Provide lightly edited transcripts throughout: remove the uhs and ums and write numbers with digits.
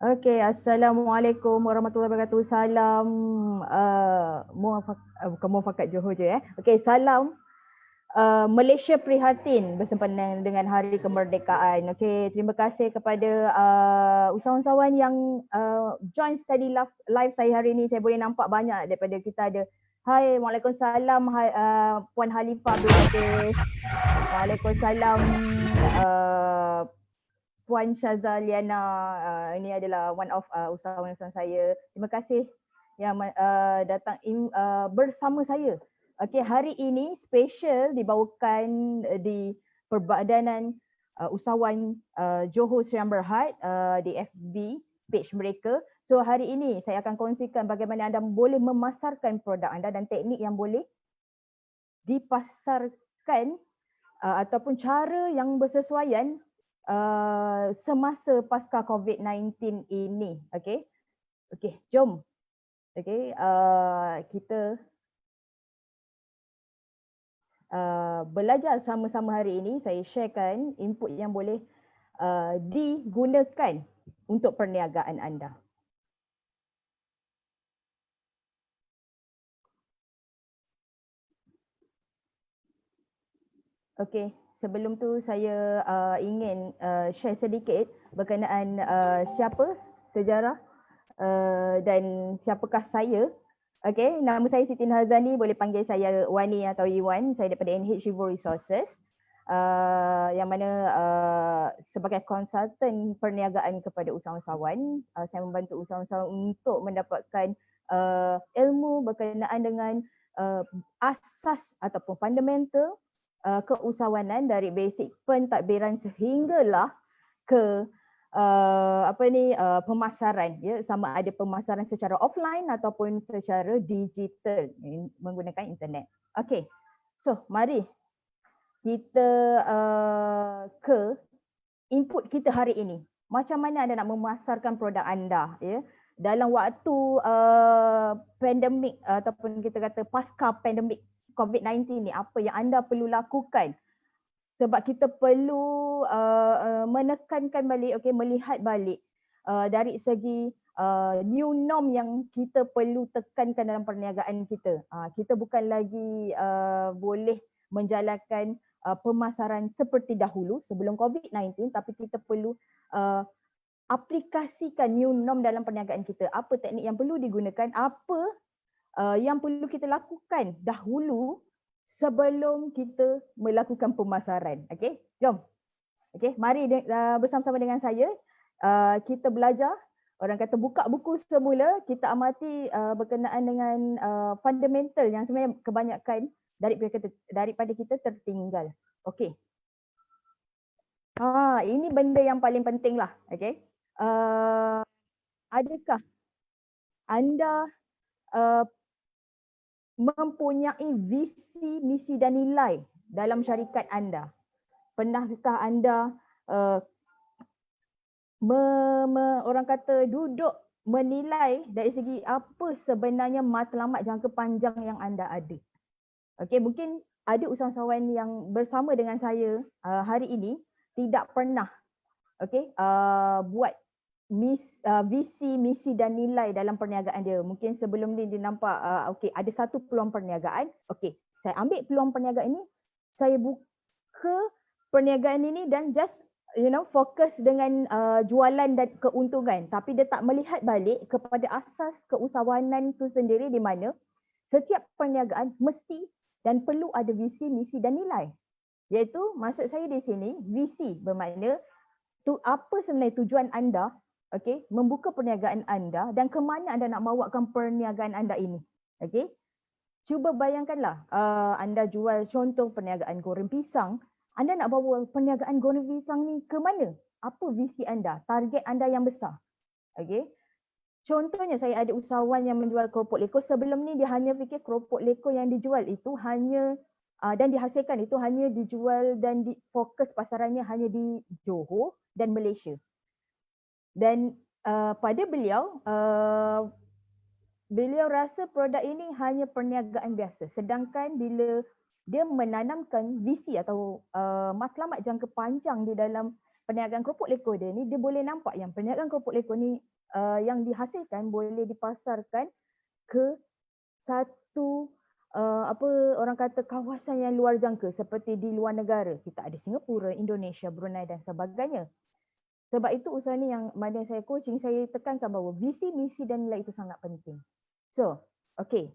Okey, Assalamualaikum warahmatullahi wabarakatuh. Salam bukan muafakat Johor je Okey, salam Malaysia prihatin bersempena dengan Hari Kemerdekaan. Okey, terima kasih kepada usahawan-usahawan yang join study live saya hari ini. Saya boleh nampak banyak daripada kita ada. Hai, Waalaikumsalam Puan Halifah Abdul Latif. Waalaikumsalam uh, Puan Syazaliana, ini adalah one of usahawan-usahawan saya. Terima kasih yang datang bersama saya. Okey, hari ini special dibawakan di Perbadanan Usahawan Johor Serian Berhad di FB page mereka. So hari ini saya akan kongsikan bagaimana anda boleh memasarkan produk anda dan teknik yang boleh dipasarkan ataupun cara yang bersesuaian semasa pasca COVID-19 ini. Okey. Okey, jom. Okey, kita belajar sama-sama hari ini. Saya sharekan input yang boleh digunakan untuk perniagaan anda. Okey, sebelum tu saya ingin share sedikit berkenaan siapa sejarah dan siapakah saya. Okey, nama saya Siti Nurhazani, boleh panggil saya Wani atau Iwan. Saya daripada NH Evo Resources. Yang mana sebagai konsultan perniagaan kepada usahawan-usahawan, saya membantu usahawan-usahawan untuk mendapatkan ilmu berkenaan dengan asas ataupun fundamental keusahawanan dari basic pentadbiran sehinggalah ke pemasaran, ya, sama ada pemasaran secara offline ataupun secara digital menggunakan internet. Okey, so mari kita ke input kita hari ini. Macam mana anda nak memasarkan produk anda, ya, dalam waktu pandemik ataupun kita kata pasca pandemik COVID-19 ni, apa yang anda perlu lakukan? Sebab kita perlu menekankan balik, okey, melihat balik dari segi new norm yang kita perlu tekankan dalam perniagaan kita. Kita bukan lagi boleh menjalankan pemasaran seperti dahulu sebelum COVID-19, tapi kita perlu aplikasikan new norm dalam perniagaan kita. Apa teknik yang perlu digunakan, apa yang perlu kita lakukan dahulu sebelum kita melakukan pemasaran. Okey, jom. Okey, mari bersama-sama dengan saya kita belajar. Orang kata buka buku semula, kita amati berkenaan dengan fundamental yang sebenarnya kebanyakan daripada kita tertinggal. Okey. Ini benda yang paling penting lah. Okey. Adakah anda mempunyai visi, misi dan nilai dalam syarikat anda? Pernahkah anda orang kata duduk menilai dari segi apa sebenarnya matlamat jangka panjang yang anda ada? Okey, mungkin ada usahawan yang bersama dengan saya hari ini tidak pernah buat visi, misi dan nilai dalam perniagaan dia. Mungkin sebelum ni dia nampak ada satu peluang perniagaan. Okey, saya ambil peluang perniagaan ini, saya buka perniagaan ini dan just fokus dengan jualan dan keuntungan, tapi dia tak melihat balik kepada asas keusahawanan tu sendiri, di mana setiap perniagaan mesti dan perlu ada visi, misi dan nilai. Iaitu maksud saya di sini, visi bermakna apa sebenarnya tujuan anda, okey, membuka perniagaan anda dan ke mana anda nak bawakan perniagaan anda ini. Okey, cuba bayangkanlah anda jual contoh perniagaan goreng pisang. Anda nak bawa perniagaan goreng pisang ni ke mana? Apa visi anda? Target anda yang besar. Okey. Contohnya saya ada usahawan yang menjual keropok leko. Sebelum ni dia hanya fikir keropok leko yang dijual itu hanya dan dihasilkan itu hanya dijual dan fokus pasarannya hanya di Johor dan Malaysia. Dan pada beliau beliau rasa produk ini hanya perniagaan biasa. Sedangkan bila dia menanamkan visi atau matlamat jangka panjang di dalam perniagaan keropok leko dia ni, dia boleh nampak yang perniagaan keropok leko ni yang dihasilkan boleh dipasarkan ke satu apa orang kata kawasan yang luar jangka seperti di luar negara. Kita ada Singapura, Indonesia, Brunei dan sebagainya. Sebab itu usaha ni yang mana saya coaching, saya tekankan bahawa visi, misi dan nilai itu sangat penting. So, okay.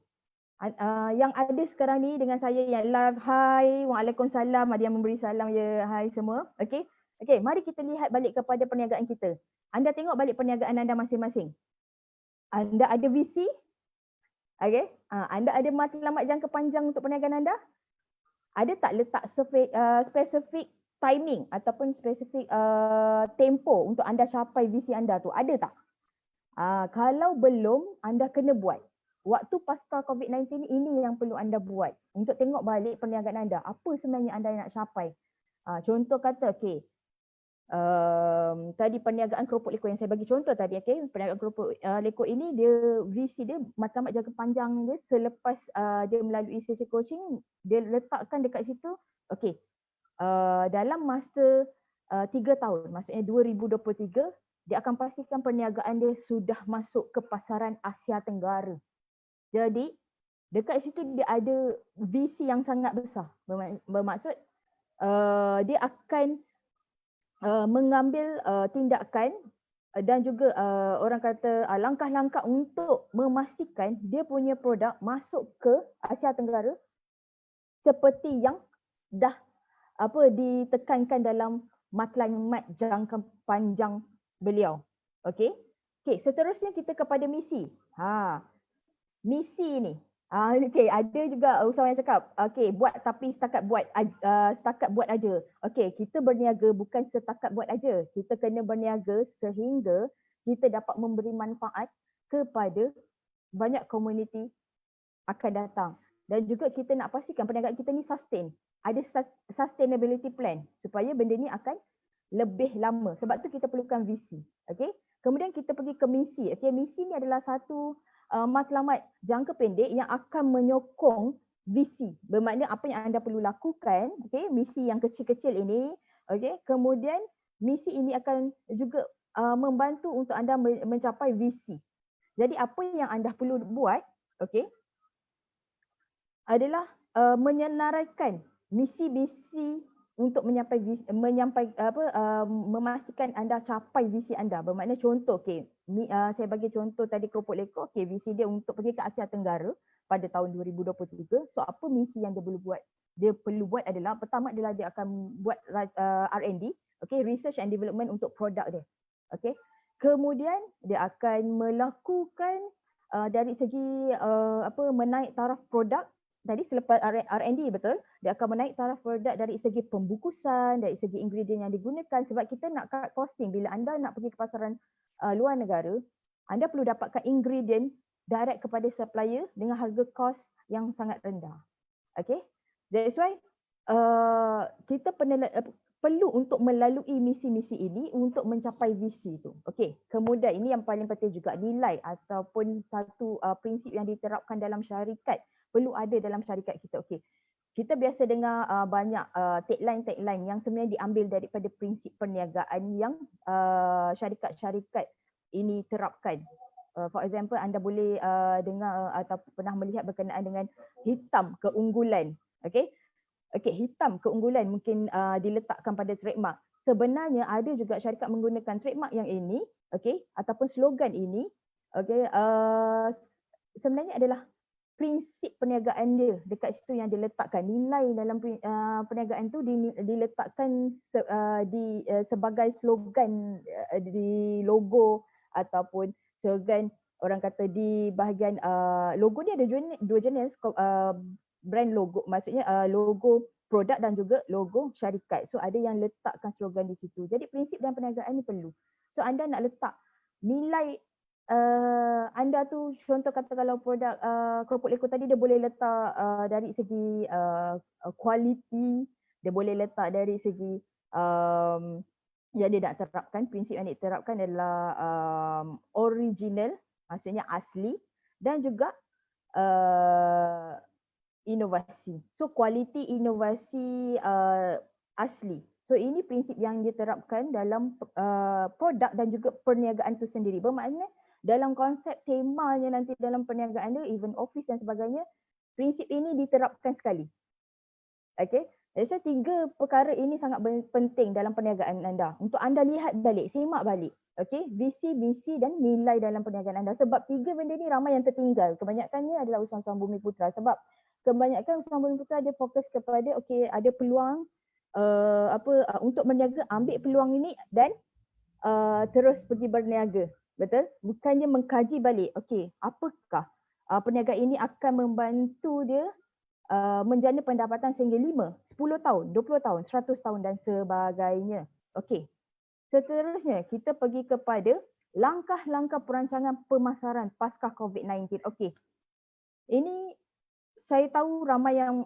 Yang ada sekarang ni dengan saya yang live, hai, waalaikumsalam, ada yang memberi salam ya, hai semua. Okay. Okay, mari kita lihat balik kepada perniagaan kita. Anda tengok balik perniagaan anda masing-masing. Anda ada visi? Okay. Anda ada matlamat jangka panjang untuk perniagaan anda? Ada tak letak spesifik timing ataupun spesifik tempo untuk anda capai visi anda tu? Ada tak? Kalau belum, anda kena buat. Waktu pasca COVID-19 ini yang perlu anda buat untuk tengok balik perniagaan anda. Apa sebenarnya anda nak capai? Contoh kata, okay, tadi perniagaan keropok lekor yang saya bagi contoh tadi, okay, perniagaan keropok lekor ini dia visi dia matlamat jangka panjang dia selepas dia melalui sesi coaching, dia letakkan dekat situ, okay, dalam masa 3 tahun, maksudnya 2023, dia akan pastikan perniagaan dia sudah masuk ke pasaran Asia Tenggara. Jadi dekat situ dia ada visi yang sangat besar. Bermaksud dia akan mengambil tindakan dan juga orang kata langkah-langkah untuk memastikan dia punya produk masuk ke Asia Tenggara seperti yang dah ditekankan dalam matlamat jangka panjang beliau. Okey. Okey, seterusnya kita kepada misi. Misi ni. Okey, ada juga usahawan yang cakap, okey, buat tapi setakat buat aja. Okey, kita berniaga bukan setakat buat aja. Kita kena berniaga sehingga kita dapat memberi manfaat kepada banyak komuniti akan datang. Dan juga kita nak pastikan perniagaan kita ni sustain. Ada sustainability plan supaya benda ni akan lebih lama. Sebab tu kita perlukan visi. Okay? Kemudian kita pergi ke misi. Okay? Misi ni adalah satu matlamat jangka pendek yang akan menyokong visi. Bermakna apa yang anda perlu lakukan, okay? Misi yang kecil-kecil ini, okay? Kemudian misi ini akan juga membantu untuk anda mencapai visi. Jadi apa yang anda perlu buat, okay, adalah menyenaraikan misi-misi untuk memastikan anda capai visi anda. Bermakna contoh, okay, saya bagi contoh tadi keropok lekor, okay, visi dia untuk pergi ke Asia Tenggara pada tahun 2023. So apa misi yang dia perlu buat? Dia perlu buat adalah, pertama adalah dia akan buat R&D, okay, research and development untuk produk dia. Okay. Kemudian dia akan melakukan dari segi menaik taraf produk. Tadi selepas R&D, betul, dia akan menaik taraf produk dari segi pembukusan, dari segi ingredient yang digunakan, sebab kita nak cut costing. Bila anda nak pergi ke pasaran luar negara, anda perlu dapatkan ingredient direct kepada supplier dengan harga kos yang sangat rendah. Okay, that's why kita perlu untuk melalui misi-misi ini untuk mencapai visi itu. Okay, kemudian ini yang paling penting juga, nilai ataupun satu prinsip yang diterapkan dalam syarikat perlu ada dalam syarikat kita. Okey. Kita biasa dengar banyak tagline-tagline yang sebenarnya diambil daripada prinsip perniagaan yang syarikat-syarikat ini terapkan. For example, anda boleh dengar atau pernah melihat berkenaan dengan hitam keunggulan. Okey. Okey, hitam keunggulan mungkin diletakkan pada trademark. Sebenarnya ada juga syarikat menggunakan trademark yang ini, okey, ataupun slogan ini, okey, sebenarnya adalah prinsip perniagaan dia dekat situ yang diletakkan. Nilai dalam perniagaan tu diletakkan sebagai slogan di logo ataupun slogan, orang kata di bahagian logo dia ada dua jenis brand logo, maksudnya logo produk dan juga logo syarikat. So ada yang letakkan slogan di situ. Jadi prinsip dalam perniagaan ni perlu. So anda nak letak nilai anda tu, contoh kata kalau produk keropok lekor tadi, dia boleh letak dari segi kualiti, dia boleh letak dari segi yang dia nak terapkan, prinsip yang diterapkan adalah original, maksudnya asli, dan juga inovasi. So kualiti, inovasi, asli. So ini prinsip yang diterapkan dalam produk dan juga perniagaan itu sendiri. Bermakna dalam konsep temanya nanti dalam perniagaan dia, even office dan sebagainya, prinsip ini diterapkan sekali. Okay. So 3 perkara ini sangat penting dalam perniagaan anda. Untuk anda lihat balik, simak balik. Okay. Visi, misi dan nilai dalam perniagaan anda. Sebab 3 benda ni ramai yang tertinggal. Kebanyakannya adalah usahawan Bumiputera. Sebab kebanyakan usahawan Bumiputera dia fokus kepada ada peluang untuk berniaga, ambil peluang ini dan terus pergi berniaga. Betul? Bukannya mengkaji balik, okey, apakah perniagaan ini akan membantu dia menjana pendapatan sehingga 5, 10 tahun, 20 tahun, 100 tahun dan sebagainya. Okey. Seterusnya kita pergi kepada langkah-langkah perancangan pemasaran pasca COVID-19. Okey. Ini saya tahu ramai yang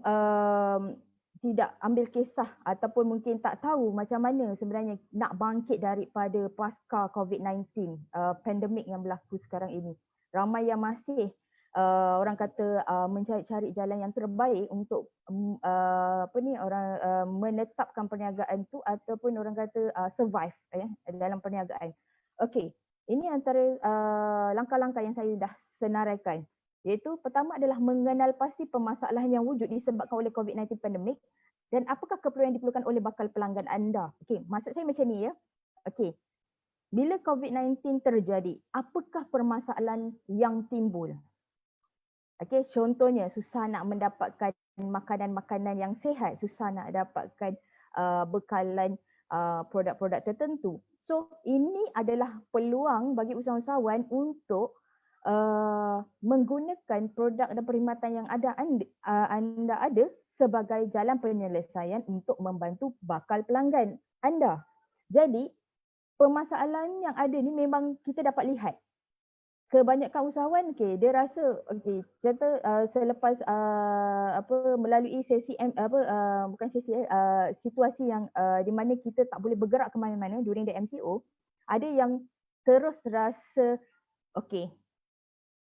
tidak ambil kisah ataupun mungkin tak tahu macam mana sebenarnya nak bangkit daripada pasca COVID-19 pandemik yang berlaku sekarang ini. Ramai yang masih orang kata mencari-cari jalan yang terbaik untuk menetapkan perniagaan tu ataupun orang kata survive dalam perniagaan. Okey, ini antara langkah-langkah yang saya dah senaraikan. Iaitu pertama adalah mengenal pasti permasalahan yang wujud disebabkan oleh COVID-19 pandemik dan apakah keperluan yang diperlukan oleh bakal pelanggan anda. Okey, maksud saya macam ni ya. Okey. Bila COVID-19 terjadi, apakah permasalahan yang timbul? Okey, contohnya susah nak mendapatkan makanan-makanan yang sihat, susah nak dapatkan bekalan produk-produk tertentu. So, ini adalah peluang bagi usahawan untuk menggunakan produk dan perkhidmatan yang anda ada sebagai jalan penyelesaian untuk membantu bakal pelanggan anda. Jadi, permasalahan yang ada ni memang kita dapat lihat. Kebanyakan usahawan dia rasa contoh selepas melalui sesi situasi yang di mana kita tak boleh bergerak ke mana-mana during the MCO, ada yang terus rasa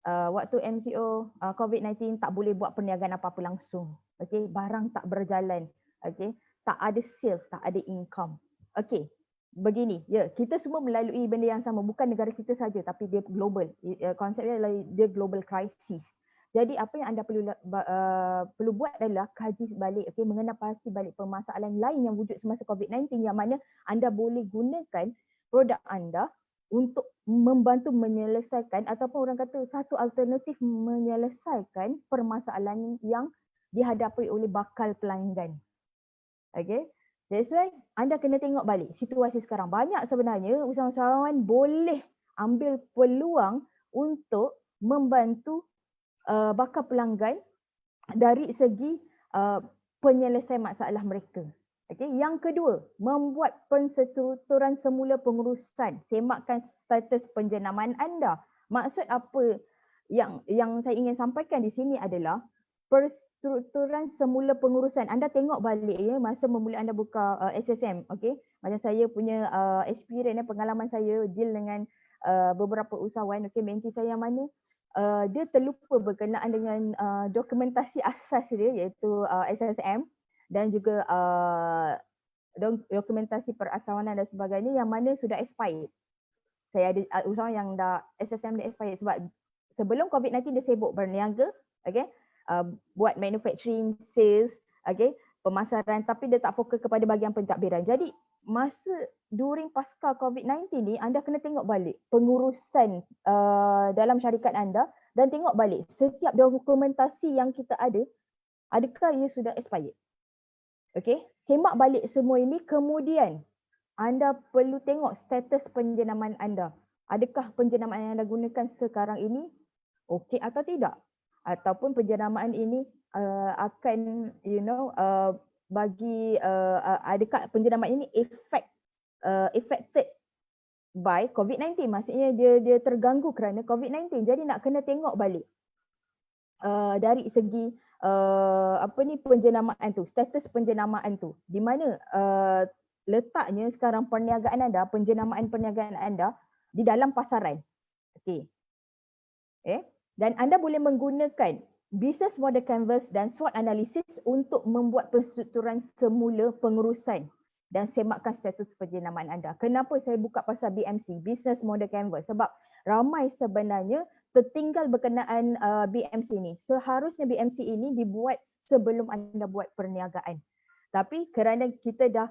waktu MCO COVID-19 tak boleh buat perniagaan apa-apa langsung. Okey, barang tak berjalan. Okey, tak ada sales, tak ada income. Okey, begini, ya, kita semua melalui benda yang sama, bukan negara kita saja tapi dia global. Konsepnya adalah dia global crisis. Jadi apa yang anda perlu buat adalah kaji balik, mengenal pasti balik permasalahan lain yang wujud semasa COVID-19 yang mana anda boleh gunakan produk anda untuk membantu menyelesaikan ataupun orang kata satu alternatif menyelesaikan permasalahan yang dihadapi oleh bakal pelanggan. Okay, that's why anda kena tengok balik situasi sekarang. Banyak sebenarnya usahawan boleh ambil peluang untuk membantu bakal pelanggan dari segi penyelesaian masalah mereka. Okay. Yang kedua, membuat penstrukturan semula pengurusan. Semakkan status penjenamaan anda. Maksud apa yang saya ingin sampaikan di sini adalah penstrukturan semula pengurusan. Anda tengok balik ya masa memula anda buka SSM. Okay. Macam saya punya experience, pengalaman saya deal dengan beberapa usahawan, menti saya yang mana dia terlupa berkenaan dengan dokumentasi asas dia iaitu SSM dan juga dokumentasi perasawanan dan sebagainya yang mana sudah expired. Saya ada usahawan yang dah SSM dah expired sebab sebelum COVID-19 dia sibuk berniaga, buat manufacturing, sales, pemasaran, tapi dia tak fokus kepada bahagian pentadbiran. Jadi masa during pasca COVID-19 ni anda kena tengok balik pengurusan dalam syarikat anda dan tengok balik setiap dokumentasi yang kita ada, adakah ia sudah expired. Semak balik semua ini, kemudian anda perlu tengok status penjenamaan anda. Adakah penjenamaan yang anda gunakan sekarang ini okey atau tidak? Ataupun penjenamaan ini akan bagi adakah penjenamaan ini affected by COVID-19, maksudnya dia terganggu kerana COVID-19. Jadi nak kena tengok balik dari segi penjenamaan tu, status penjenamaan tu. Di mana letaknya sekarang perniagaan anda, penjenamaan perniagaan anda di dalam pasaran. Dan anda boleh menggunakan business model canvas dan SWOT analysis untuk membuat penstrukturan semula pengurusan. dan semakkan status penjenamaan anda. Kenapa saya buka pasal BMC, Business Model Canvas? Sebab ramai sebenarnya tertinggal berkenaan BMC ni. Seharusnya BMC ini dibuat sebelum anda buat perniagaan. Tapi kerana kita dah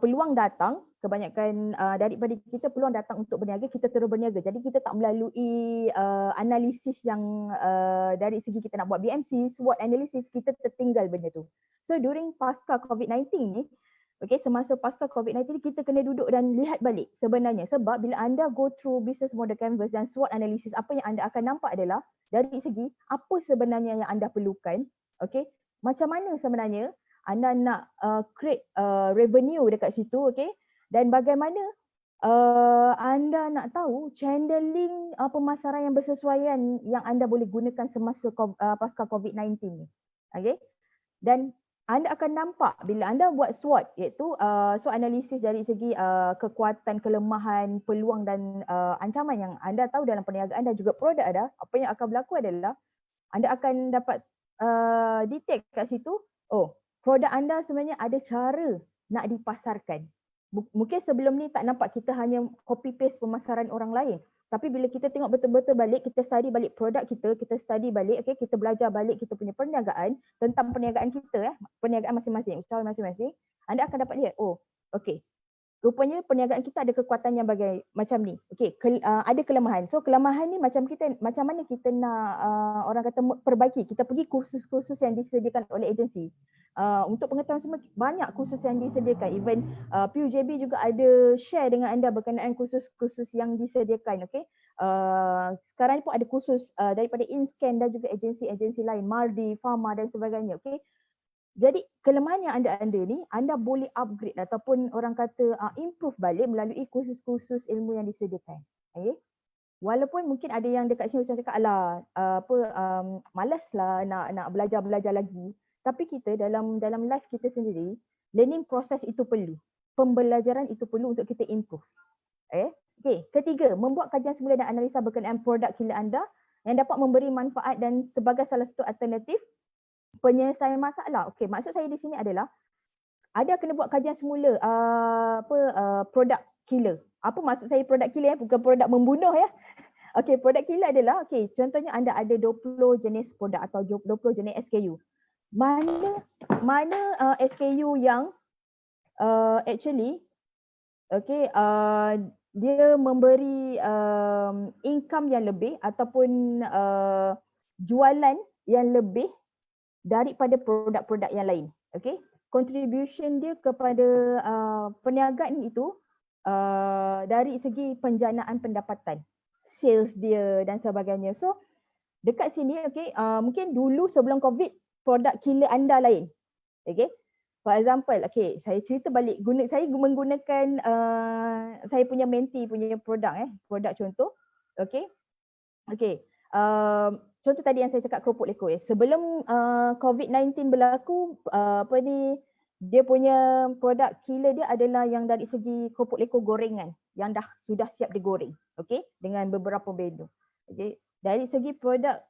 peluang datang, kebanyakan daripada kita peluang datang untuk berniaga, kita terus berniaga. Jadi kita tak melalui analisis yang dari segi kita nak buat BMC, SWOT analysis, kita tertinggal benda tu. So during pasca COVID-19 ni, semasa pasca COVID-19 kita kena duduk dan lihat balik sebenarnya. Sebab bila anda go through business model canvas dan SWOT analysis, apa yang anda akan nampak adalah dari segi apa sebenarnya yang anda perlukan, macam mana sebenarnya anda nak create revenue dekat situ, dan bagaimana anda nak tahu channeling pemasaran yang bersesuaian yang anda boleh gunakan semasa pasca COVID-19 ni. Dan anda akan nampak bila anda buat SWOT, iaitu SWOT analisis dari segi kekuatan, kelemahan, peluang dan ancaman yang anda tahu dalam perniagaan dan juga produk anda, apa yang akan berlaku adalah anda akan dapat detect kat situ, produk anda sebenarnya ada cara nak dipasarkan. Mungkin sebelum ni tak nampak, kita hanya copy paste pemasaran orang lain. Tapi bila kita tengok betul-betul balik, kita study balik produk kita study balik, kita belajar balik kita punya perniagaan, tentang perniagaan kita, perniagaan masing-masing, usaha masing-masing, anda akan dapat lihat, rupanya perniagaan kita ada kekuatan yang macam ni. Ada kelemahan. So kelemahan ni macam mana kita nak orang kata perbaiki. Kita pergi kursus-kursus yang disediakan oleh agensi. Untuk pengetahuan semua, banyak kursus yang disediakan. Even PUJB juga ada share dengan anda berkenaan kursus-kursus yang disediakan. Sekarang ni pun ada kursus daripada InScan dan juga agensi-agensi lain, Mardi, Pharma dan sebagainya. Jadi kelemahan yang anda ni, anda boleh upgrade ataupun orang kata improve balik melalui kursus-kursus ilmu yang disediakan. Walaupun mungkin ada yang dekat sini macam cakap, malas lah nak belajar lagi. Tapi kita dalam life kita sendiri, learning process itu perlu. Pembelajaran itu perlu untuk kita improve. Ketiga, membuat kajian semula dan analisa berkenaan produk killer anda yang dapat memberi manfaat dan sebagai salah satu alternatif penyelesaian masalah. Maksud saya di sini adalah ada kena buat kajian semula produk killer. Apa maksud saya produk killer? Bukan produk membunuh ya. Produk killer adalah contohnya anda ada 20 jenis produk atau 20 jenis SKU. Mana SKU yang actually dia memberi income yang lebih ataupun jualan yang lebih daripada produk-produk yang lain. Contribution dia kepada perniagaan itu dari segi penjanaan pendapatan, sales dia dan sebagainya. So dekat sini mungkin dulu sebelum COVID produk killer anda lain. For example, saya cerita balik, saya menggunakan saya punya mentee punya produk contoh. Contoh tadi yang saya cakap keropok leko. Sebelum COVID-19 berlaku, dia punya produk killer dia adalah yang dari segi keropok leko gorengan yang sudah siap digoreng, dengan beberapa menu. Dari segi produk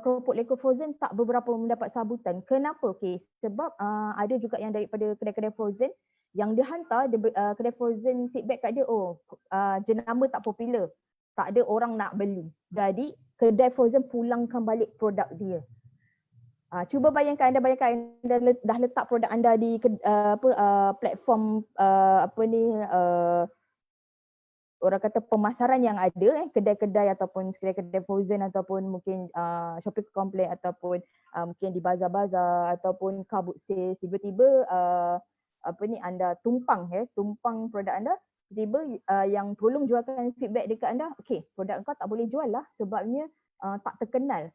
keropok leko frozen tak beberapa mendapat sambutan. Kenapa? Sebab ada juga yang daripada kedai-kedai frozen yang dia hantar, kedai frozen feedback kat dia, jenama tak popular, tak ada orang nak beli. Jadi kedai frozen pulangkan balik produk dia. Cuba bayangkan anda dah letak produk anda di platform orang kata pemasaran yang ada, kedai-kedai ataupun kedai-kedai frozen ataupun mungkin shopping complex ataupun mungkin di bazar-bazar ataupun car boot sales, tiba-tiba anda tumpang produk anda, tiba yang tolong jualkan feedback dekat anda, produk kau tak boleh jual lah sebabnya tak terkenal.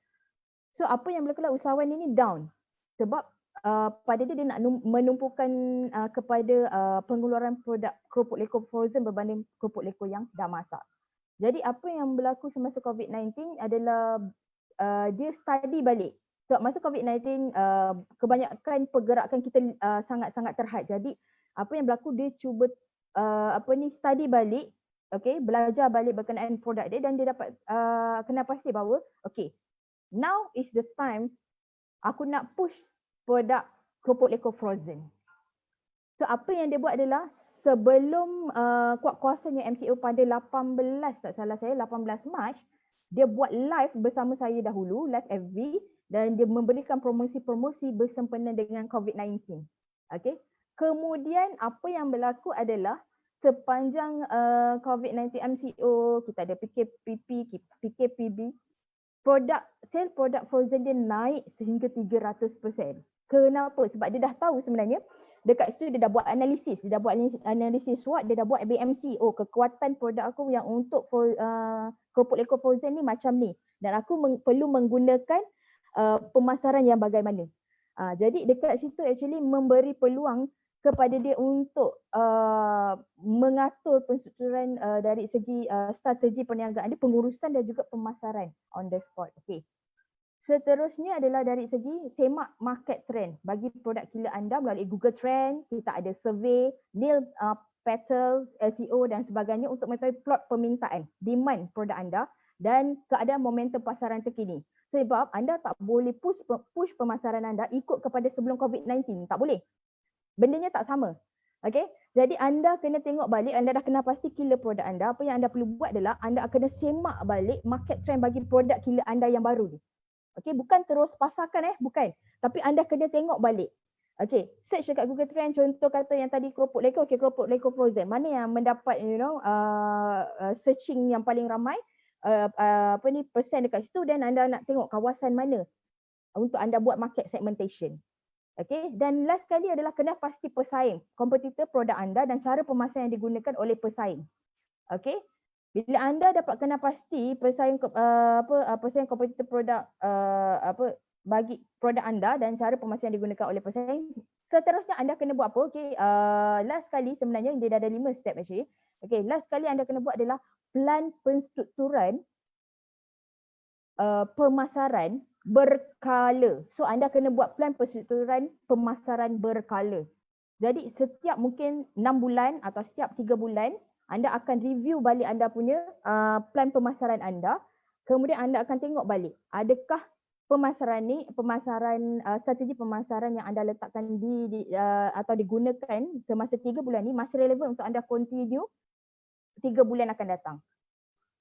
So apa yang berlaku lah, usahawan ini down sebab pada dia nak menumpukan kepada pengeluaran produk keropok leko frozen berbanding keropok leko yang dah masak. Jadi apa yang berlaku semasa COVID-19 adalah dia study balik. So masa COVID-19 kebanyakan pergerakan kita sangat-sangat terhad. Jadi apa yang berlaku, dia cuba study balik, belajar balik berkenaan produk dia dan dia dapat kena pasti bahawa now is the time aku nak push produk keropok leko frozen. So apa yang dia buat adalah sebelum kuat-kuasanya MCO pada 18, tak salah saya 18 Mac, dia buat live bersama saya dahulu, live FB, dan dia memberikan promosi-promosi bersempena dengan COVID-19. Okay. Kemudian apa yang berlaku adalah sepanjang COVID-19 MCO, kita ada PKPP, PKPB, sale produk frozen dia naik sehingga 300%. Kenapa? Sebab dia dah tahu sebenarnya dekat situ dia dah buat analisis, SWOT, dia dah buat BMC. Oh, kekuatan produk aku yang untuk keropok leko frozen ni macam ni, dan aku perlu menggunakan pemasaran yang bagaimana. Jadi dekat situ actually memberi peluang kepada dia untuk mengatur penstrukturan dari segi strategi perniagaan dia, pengurusan dan juga pemasaran on the spot. Okay. Seterusnya adalah dari segi semak market trend bagi produk killer anda melalui Google Trend. Kita ada survey, nil petal, SEO dan sebagainya untuk mengetahui plot permintaan, demand produk anda dan keadaan momentum pasaran terkini. Sebab anda tak boleh push pemasaran anda ikut kepada sebelum COVID-19. Tak boleh. Bendanya tak sama. Okay. Jadi anda kena tengok balik, anda dah kena pasti killer produk anda. Apa yang anda perlu buat adalah anda kena semak balik market trend bagi produk killer anda yang baru ni. Okay, bukan terus pasarkan bukan. Tapi anda kena tengok balik. Okay, search dekat Google Trend, contoh kata yang tadi keropok leko, okay, keropok leko frozen. Mana yang mendapat searching yang paling ramai, persen dekat situ, dan anda nak tengok kawasan mana untuk anda buat market segmentation. Okay, dan last sekali adalah kena pasti pesaing, kompetitor produk anda dan cara pemasaran yang digunakan oleh pesaing. Okay. Bila anda dapat kena pasti pesaing pesaing kompetitor produk bagi produk anda dan cara pemasaran yang digunakan oleh pesaing, seterusnya anda kena buat apa? Okey, last sekali sebenarnya dia dah ada 5 step actually. Okey, last sekali anda kena buat adalah plan penstrukturan pemasaran berkala. So anda kena buat plan penstrukturan pemasaran berkala. Jadi setiap mungkin 6 bulan atau setiap 3 bulan anda akan review balik anda punya plan pemasaran anda. Kemudian anda akan tengok balik, adakah pemasaran ni, strategi pemasaran yang anda letakkan atau digunakan semasa 3 bulan ni masih relevan untuk anda continue 3 bulan akan datang.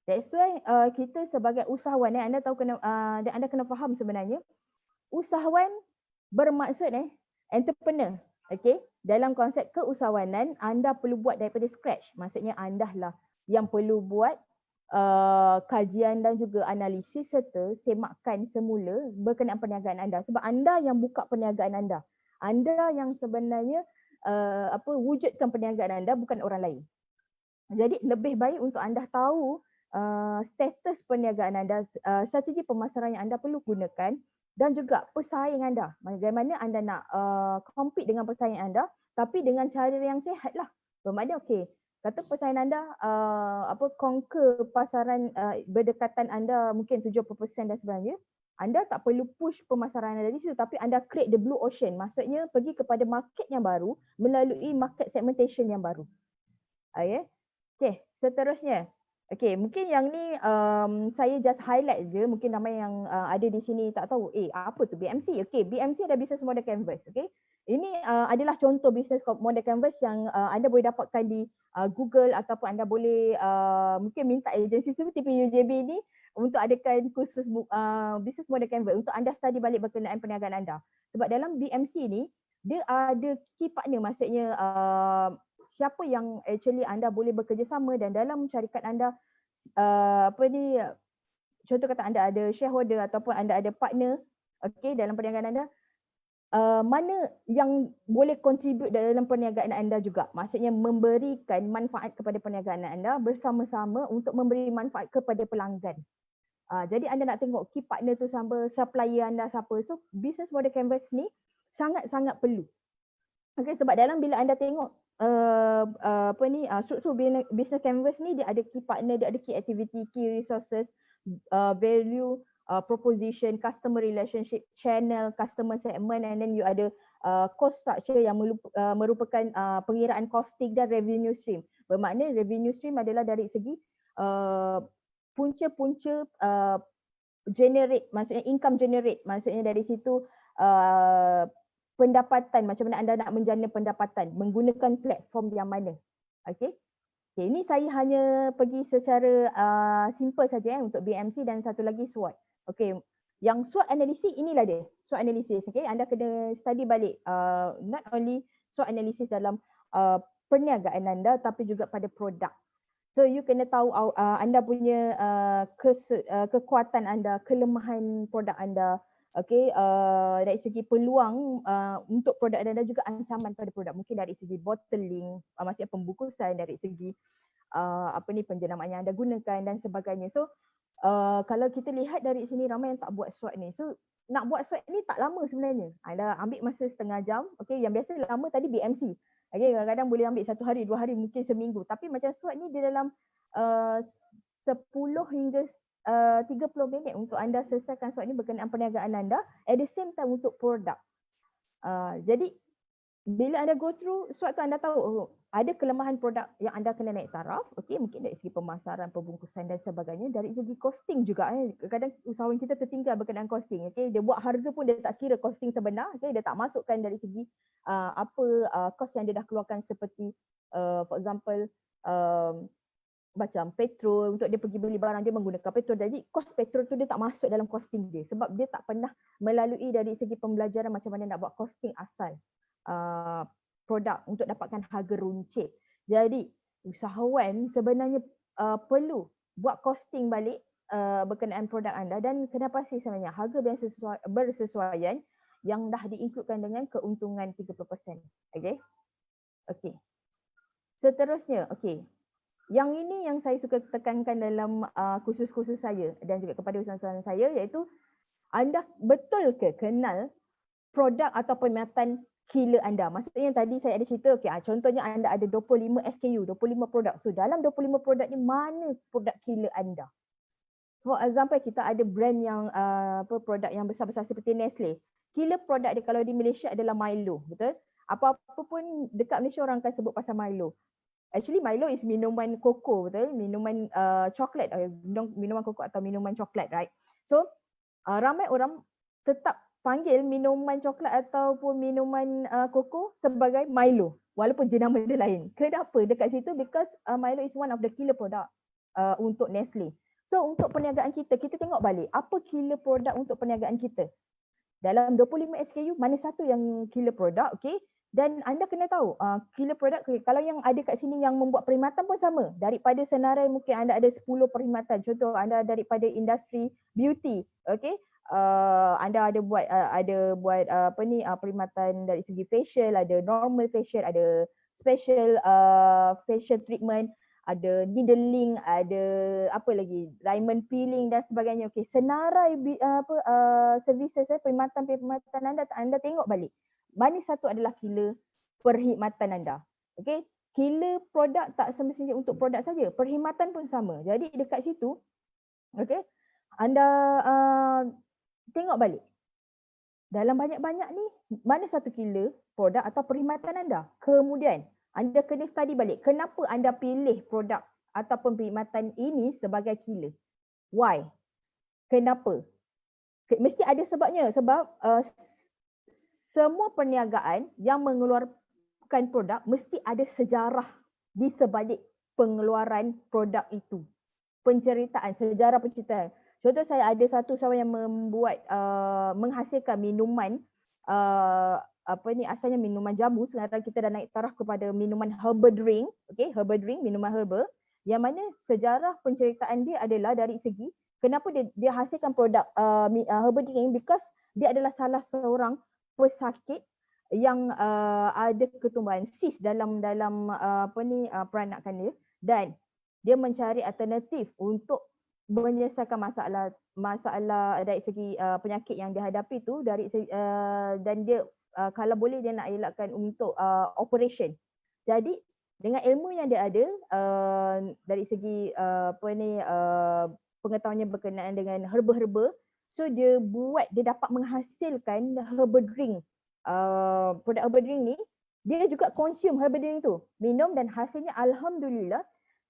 That's why kita sebagai usahawan anda tahu dan anda kena faham sebenarnya usahawan bermaksud entrepreneur. Okay, dalam konsep keusahawanan anda perlu buat daripada scratch. Maksudnya anda lah yang perlu buat kajian dan juga analisis serta semakkan semula berkenaan perniagaan anda. Sebab anda yang buka perniagaan anda. Anda yang sebenarnya wujudkan perniagaan anda, bukan orang lain. Jadi lebih baik untuk anda tahu status perniagaan anda, strategi pemasaran yang anda perlu gunakan dan juga pesaing anda. Bagaimana anda nak compete dengan pesaing anda tapi dengan cara yang sihat lah. Bermakna okey, kata pesaing anda conquer pasaran berdekatan anda mungkin 70% dan sebagainya. Anda tak perlu push pemasaran anda dari situ tapi anda create the blue ocean. Maksudnya pergi kepada market yang baru melalui market segmentation yang baru. Okay, seterusnya. Okay, mungkin yang ni saya just highlight je. Mungkin ramai yang ada di sini tak tahu, apa tu BMC? Okay, BMC ada Business Model Canvas. Okay, ini adalah contoh Business Model Canvas yang anda boleh dapatkan di Google ataupun anda boleh mungkin minta agensi seperti PUJB ni untuk adakan kursus Business Model Canvas untuk anda study balik berkenaan perniagaan anda. Sebab dalam BMC ni, dia ada key partner, maksudnya siapa yang actually anda boleh bekerjasama dan dalam syarikat anda contoh kata anda ada shareholder ataupun anda ada partner dalam perniagaan anda, mana yang boleh contribute dalam perniagaan anda juga. Maksudnya memberikan manfaat kepada perniagaan anda bersama-sama untuk memberi manfaat kepada pelanggan. Jadi anda nak tengok key partner tu siapa, supplier anda siapa. So business model canvas ni sangat-sangat perlu. Sebab dalam bila anda tengok struktur business canvas ni, dia ada key partner, dia ada key activity, key resources, value, proposition, customer relationship, channel, customer segment, and then you ada cost structure yang merupakan pengiraan costing dan revenue stream. Bermakna revenue stream adalah dari segi punca-punca generate, maksudnya income generate, maksudnya dari situ pendapatan, macam mana anda nak menjana pendapatan, menggunakan platform yang mana. Okey. Okay, ini saya hanya pergi secara simple saja untuk BMC dan satu lagi SWOT. Okey, yang SWOT analisis inilah dia. SWOT analisis, okey, anda kena study balik not only SWOT analisis dalam perniagaan anda tapi juga pada produk. So you kena tahu anda punya kekuatan anda, kelemahan produk anda. Okey, dari segi peluang untuk produk anda juga ancaman pada produk. Mungkin dari segi bottling, maksudnya pembungkusan, dari segi penjenamaan yang anda gunakan dan sebagainya. So kalau kita lihat dari sini ramai yang tak buat SWOT ni. So nak buat SWOT ni tak lama sebenarnya. Anda ambil masa setengah jam. Okey, yang biasa lama tadi BMC. Okey, kadang-kadang boleh ambil 1 hari, 2 hari, mungkin seminggu. Tapi macam SWOT ni dia dalam 10 hingga 30 minit untuk anda selesaikan SWOT ni berkenaan perniagaan anda, at the same time untuk produk. Jadi bila anda go through SWOT tu, anda tahu ada kelemahan produk yang anda kena naik taraf. Okey, mungkin dari segi pemasaran, pembungkusan dan sebagainya. Dari segi costing juga, kadang usahawan kita tertinggal berkenaan costing. Okey, dia buat harga pun dia tak kira costing sebenar. Okey, dia tak masukkan dari segi kos yang dia dah keluarkan, seperti for example macam petrol. Untuk dia pergi beli barang, dia menggunakan petrol. Jadi kos petrol tu dia tak masuk dalam costing dia, sebab dia tak pernah melalui dari segi pembelajaran macam mana nak buat costing asal produk untuk dapatkan harga runcit. Jadi usahawan sebenarnya perlu buat costing balik berkenaan produk anda, dan kena pasti sebenarnya harga yang bersesuaian yang dah diinkludkan dengan keuntungan 30%. Okey. Okey. Seterusnya, okey. Yang ini yang saya suka tekankan dalam kursus-kursus saya dan juga kepada usahawan saya, iaitu anda betul ke kenal produk atau perkhidmatan killer anda. Maksudnya tadi saya ada cerita, contohnya anda ada 25 SKU, 25 produk. So dalam 25 produk ni, mana produk killer anda? For example, kita ada brand yang produk yang besar-besar seperti Nestle. Killer produk dia kalau di Malaysia adalah Milo, betul? Apa-apa pun dekat Malaysia orang akan sebut pasal Milo. Actually Milo is minuman koko, betul? Minuman coklat, minuman koko atau minuman coklat, right? So ramai orang tetap panggil minuman coklat ataupun minuman koko sebagai Milo, walaupun jenama dia lain. Kenapa dekat situ? Because Milo is one of the killer product untuk Nestle. So untuk perniagaan kita tengok balik apa killer produk untuk perniagaan kita. Dalam 25 SKU, mana satu yang killer produk, okey? Dan anda kena tahu killer produk, kalau yang ada kat sini yang membuat perkhidmatan pun sama. Daripada senarai mungkin anda ada 10 perkhidmatan. Contoh anda daripada industri beauty, okey? Anda ada buat perkhidmatan dari segi facial, ada normal facial, ada special facial treatment, ada needling, ada apa lagi, diamond peeling dan sebagainya. Okey, senarai services perkhidmatan anda tengok balik. Mana satu adalah killer perkhidmatan anda. Okey, killer produk tak semestinya untuk produk saja, perkhidmatan pun sama. Jadi dekat situ, okey, anda tengok balik. Dalam banyak-banyak ni, mana satu killer produk atau perkhidmatan anda. Kemudian anda kena study balik kenapa anda pilih produk ataupun perkhidmatan ini sebagai killer. Why? Kenapa? Mesti ada sebabnya, sebab semua perniagaan yang mengeluarkan produk mesti ada sejarah di sebalik pengeluaran produk itu. Sejarah penceritaan. Contoh, saya ada satu usahawan yang membuat menghasilkan minuman asalnya minuman jamu. Sekarang kita dah naik taraf kepada minuman herbal drink. Okey, herbal drink, minuman herbal, yang mana sejarah penceritaan dia adalah dari segi kenapa dia hasilkan produk herbal drink, because dia adalah salah seorang pesakit yang ada ketumbuhan sis dalam peranakan dia, dan dia mencari alternatif untuk menyelesaikan masalah dari segi penyakit yang dihadapi tu, dan dia kalau boleh dia nak elakkan untuk operation. Jadi dengan ilmu yang dia ada dari segi pengetahuannya berkenaan dengan herba-herba, so dia dapat menghasilkan herbal drink. Produk herbal drink ni, dia juga consume herbal drink tu, minum, dan hasilnya alhamdulillah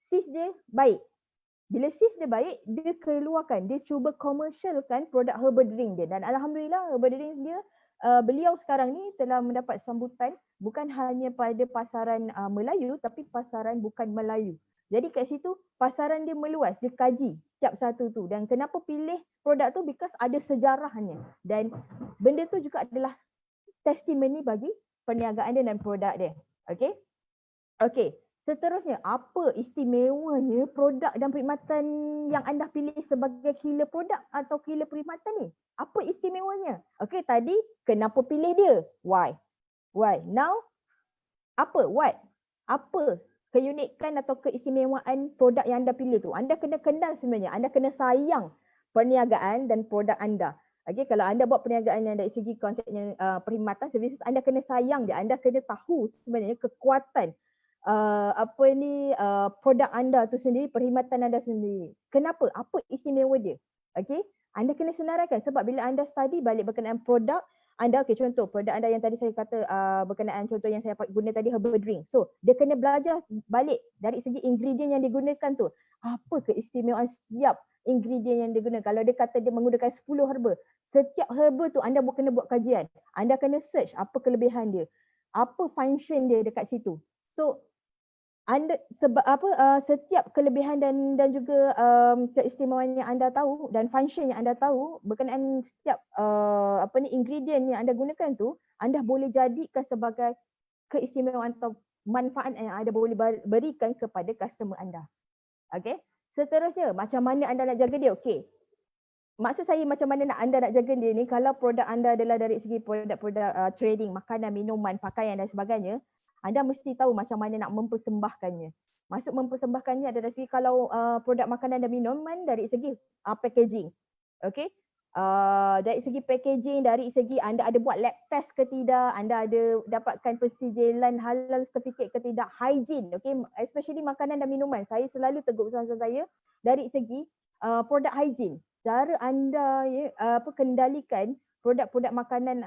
sis dia baik. Bila sis dia baik, dia keluarkan, dia cuba komersialkan produk herbal drink dia, dan alhamdulillah herbal drink dia beliau sekarang ni telah mendapat sambutan bukan hanya pada pasaran Melayu tapi pasaran bukan Melayu. Jadi kat situ pasaran dia meluas, dia kaji setiap satu tu. Dan kenapa pilih produk tu? Because ada sejarahnya. Dan benda tu juga adalah testimoni bagi perniagaan dia dan produk dia. Okay? Okay. Seterusnya, apa istimewanya produk dan perkhidmatan yang anda pilih sebagai killer produk atau killer perkhidmatan ni? Apa istimewanya? Okay, tadi kenapa pilih dia? Why? Why? Now, apa? What? Apa keunikan atau keistimewaan produk yang anda pilih tu? Anda kena kenal sebenarnya. Anda kena sayang perniagaan dan produk anda. Okay, kalau anda buat perniagaan yang dari segi konsepnya perkhidmatan, services, anda kena sayang dia. Anda kena tahu sebenarnya kekuatan produk anda tu sendiri, perkhidmatan anda sendiri. Kenapa? Apa istimewa dia? Okay, anda kena senaraikan sebab bila anda study balik berkenaan produk anda, okay, contoh produk anda yang tadi saya kata berkenaan contoh yang saya guna tadi, herbal drink. So, dia kena belajar balik dari segi ingredient yang digunakan tu. Apa keistimewaan setiap ingredient yang digunakan? Kalau dia kata dia menggunakan 10 herba, setiap herba tu anda kena buat kajian. Anda kena search apa kelebihan dia, apa function dia dekat situ. So, anda setiap kelebihan dan juga keistimewaan yang anda tahu dan function yang anda tahu berkenaan setiap ingredient yang anda gunakan tu, anda boleh jadikan sebagai keistimewaan atau manfaat yang anda boleh berikan kepada customer anda. Okay. Seterusnya, macam mana anda nak jaga dia? Okay. Maksud saya macam mana anda nak jaga dia ni, kalau produk anda adalah dari segi produk-produk trading, makanan, minuman, pakaian dan sebagainya, anda mesti tahu macam mana nak mempersembahkannya. Maksud mempersembahkannya adalah dari segi kalau produk makanan dan minuman dari segi packaging. Okay. Dari segi packaging, dari segi anda ada buat lab test ke tidak, anda ada dapatkan persijilan halal certificate ke tidak, hygiene, okay, especially makanan dan minuman. Saya selalu tegur usaha saya dari segi produk hygiene. Cara anda kendalikan produk-produk makanan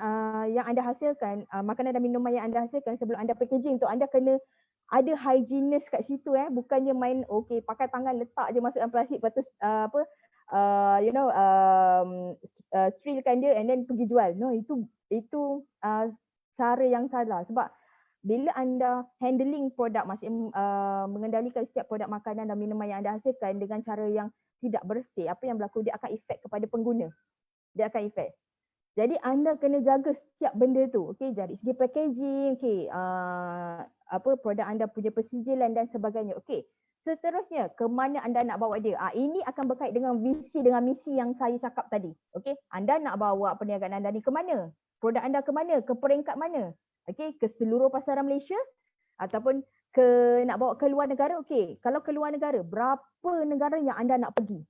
yang anda hasilkan, makanan dan minuman yang anda hasilkan sebelum anda packaging tu, anda kena ada hygienist kat situ, bukannya main okay pakai tangan letak je masuk dalam plastik, lepas tu sterilkan dia and then pergi jual. No, itu cara yang salah. Sebab bila anda handling produk, maksudnya mengendalikan setiap produk makanan dan minuman yang anda hasilkan dengan cara yang tidak bersih, apa yang berlaku, dia akan efek kepada pengguna. Dia akan efek. Jadi anda kena jaga setiap benda tu, okey, dari segi packaging, okey, produk anda punya persijilan dan sebagainya. Okey. Seterusnya, ke mana anda nak bawa dia? Ini akan berkait dengan visi dengan misi yang saya cakap tadi. Okey, anda nak bawa perniagaan anda ni ke mana? Produk anda ke mana? Ke peringkat mana? Okey, ke seluruh pasaran Malaysia ataupun nak bawa ke luar negara? Okey, kalau ke luar negara, berapa negara yang anda nak pergi?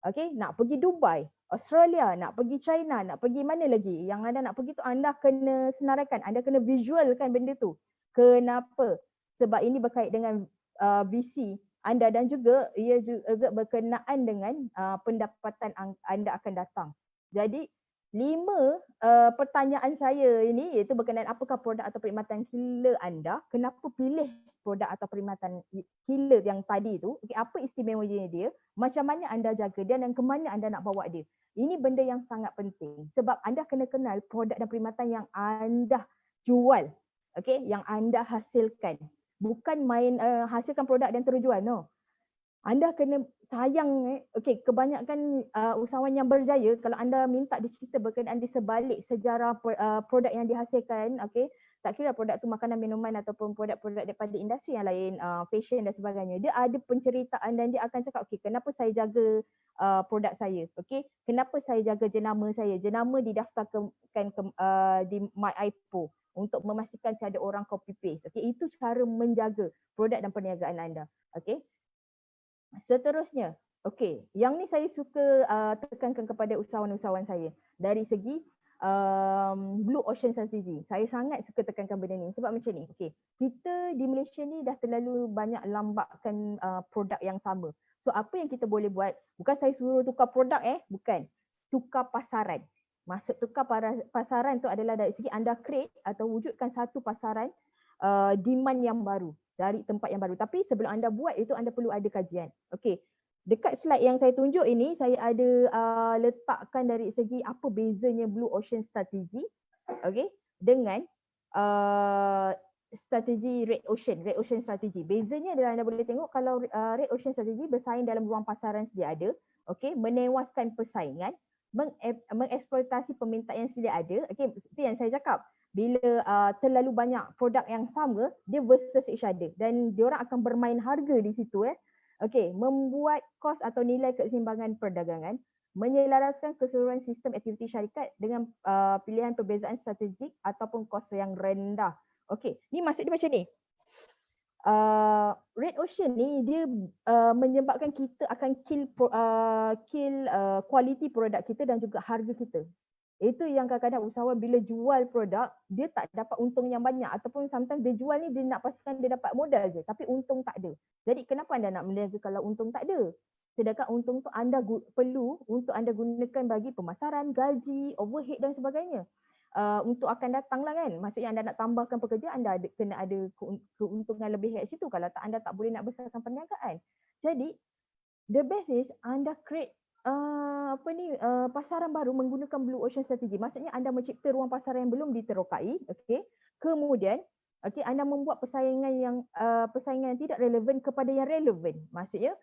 Okey, nak pergi Dubai, Australia, nak pergi China, nak pergi mana lagi? Yang anda nak pergi tu anda kena senaraikan, anda kena visualkan benda tu. Kenapa? Sebab ini berkait dengan visi anda dan juga ia juga berkenaan dengan pendapatan anda akan datang. Jadi 5 pertanyaan saya ini iaitu berkenaan apakah produk atau perkhidmatan killer anda, kenapa pilih produk atau perkhidmatan killer yang tadi tu, okay, apa istimewanya dia, macam mana anda jaga dia dan ke mana anda nak bawa dia. Ini benda yang sangat penting sebab anda kena kenal produk dan perkhidmatan yang anda jual, okay, yang anda hasilkan. Bukan main hasilkan produk dan terus jual, no. Anda kena sayang, okay, kebanyakan usahawan yang berjaya, kalau anda minta dia cerita berkenaan di sebalik sejarah produk yang dihasilkan, okay, tak kira produk tu makanan, minuman ataupun produk-produk daripada industri yang lain, fashion dan sebagainya, dia ada penceritaan dan dia akan cakap, okay, kenapa saya jaga produk saya, okay, kenapa saya jaga jenama saya, jenama didaftarkan di MyIPO untuk memastikan tiada orang copy paste, okay, itu cara menjaga produk dan perniagaan anda, okay. Seterusnya, okey, yang ni saya suka tekankan kepada usahawan-usahawan saya dari segi Blue Ocean Strategy. Saya sangat suka tekankan benda ni sebab macam ni, okey, kita di Malaysia ni dah terlalu banyak lambatkan produk yang sama. So apa yang kita boleh buat, bukan saya suruh tukar produk, bukan, tukar pasaran. Maksud tukar pasaran tu adalah dari segi anda create atau wujudkan satu pasaran demand yang baru dari tempat yang baru. Tapi sebelum anda buat itu, anda perlu ada kajian. Okey, dekat slide yang saya tunjuk ini, saya ada letakkan dari segi apa bezanya Blue Ocean Strategy Okay, dengan strategi red ocean strategi. Bezanya adalah anda boleh tengok kalau red ocean strategi bersaing dalam ruang pasaran sedia ada, okay, menewaskan persaingan, mengeksploitasi permintaan yang sedia ada. Okay, seperti yang saya cakap, bila terlalu banyak produk yang sama, dia versus each other dan diorang akan bermain harga di situ. Okay, membuat kos atau nilai keseimbangan perdagangan, menyelaraskan keseluruhan sistem aktiviti syarikat dengan pilihan perbezaan strategik ataupun kos yang rendah. Okey, ni maksud dia macam ni. Red ocean ni dia menyebabkan kita akan kill quality produk kita dan juga harga kita. Itu yang kadang-kadang usahawan bila jual produk, dia tak dapat untung yang banyak ataupun sometimes dia jual ni dia nak pastikan dia dapat modal je tapi untung tak ada. Jadi kenapa anda nak meniaga kalau untung tak ada? Sedangkan untung tu anda perlu untuk anda gunakan bagi pemasaran, gaji, overhead dan sebagainya. Untuk akan datang lah kan. Maksudnya anda nak tambahkan pekerja, anda kena ada keuntungan lebih kat situ. Kalau tak, anda tak boleh nak besarkan perniagaan. Jadi the best is anda create pasaran baru menggunakan Blue Ocean Strategy. Maksudnya anda mencipta ruang pasaran yang belum diterokai, okey. Kemudian okey, anda membuat persaingan yang tidak relevan kepada yang relevan. Maksudnya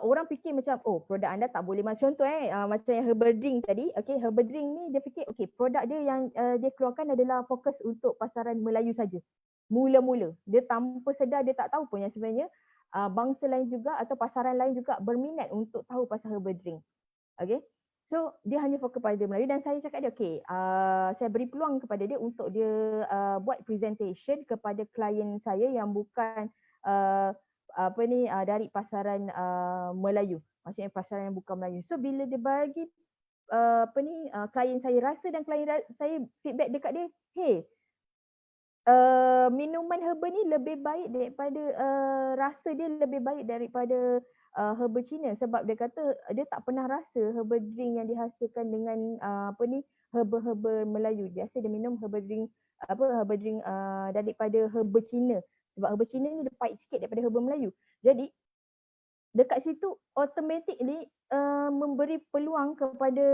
orang fikir macam produk anda tak boleh, macam contoh macam yang herbal drink tadi. Okey, herbal drink ni dia fikir produk dia yang dia keluarkan adalah fokus untuk pasaran Melayu saja. Mula-mula dia tanpa sedar, dia tak tahu pun yang sebenarnya bangsa lain juga atau pasaran lain juga berminat untuk tahu pasal herbal drink. Okay. So dia hanya fokus pada Melayu dan saya cakap dia saya beri peluang kepada dia untuk dia buat presentation kepada klien saya yang bukan dari pasaran Melayu. Maksudnya pasaran yang bukan Melayu. So bila dia bagi klien saya rasa dan klien saya feedback dekat dia, hey, minuman herbal ni lebih baik daripada rasa dia lebih baik daripada herbal Cina sebab dia kata dia tak pernah rasa herbal drink yang dihasilkan dengan herbal Melayu. Biasa dia minum herbal drink daripada herbal Cina sebab herbal Cina ni dia pahit sikit daripada herbal Melayu. Jadi dekat situ automatically memberi peluang kepada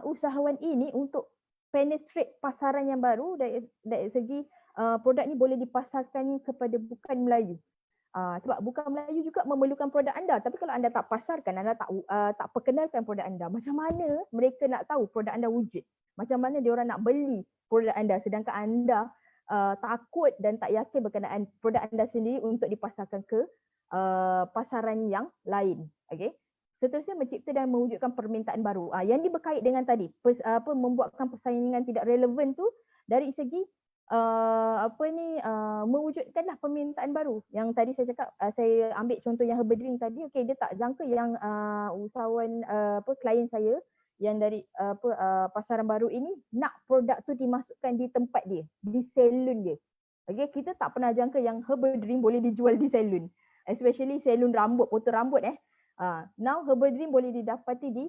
usahawan ini untuk penetrate pasaran yang baru dari segi produk ni boleh dipasarkan kepada bukan Melayu. Sebab bukan Melayu juga memerlukan produk anda. Tapi kalau anda tak pasarkan, anda tak perkenalkan produk anda, macam mana mereka nak tahu produk anda wujud? Macam mana diorang nak beli produk anda sedangkan anda takut dan tak yakin berkenaan produk anda sendiri untuk dipasarkan ke pasaran yang lain. Okay. Seterusnya mencipta dan mewujudkan permintaan baru. Yang ini berkait dengan tadi, membuatkan persaingan tidak relevan tu dari segi mewujudkanlah permintaan baru. Yang tadi saya cakap, saya ambil contoh yang herbal drink tadi. Okey, dia tak jangka yang usahawan klien saya yang dari pasaran baru ini nak produk tu dimasukkan di tempat dia, di salon dia. Okey, kita tak pernah jangka yang herbal drink boleh dijual di salon, especially salon rambut, potong rambut now herbal drink boleh didapati di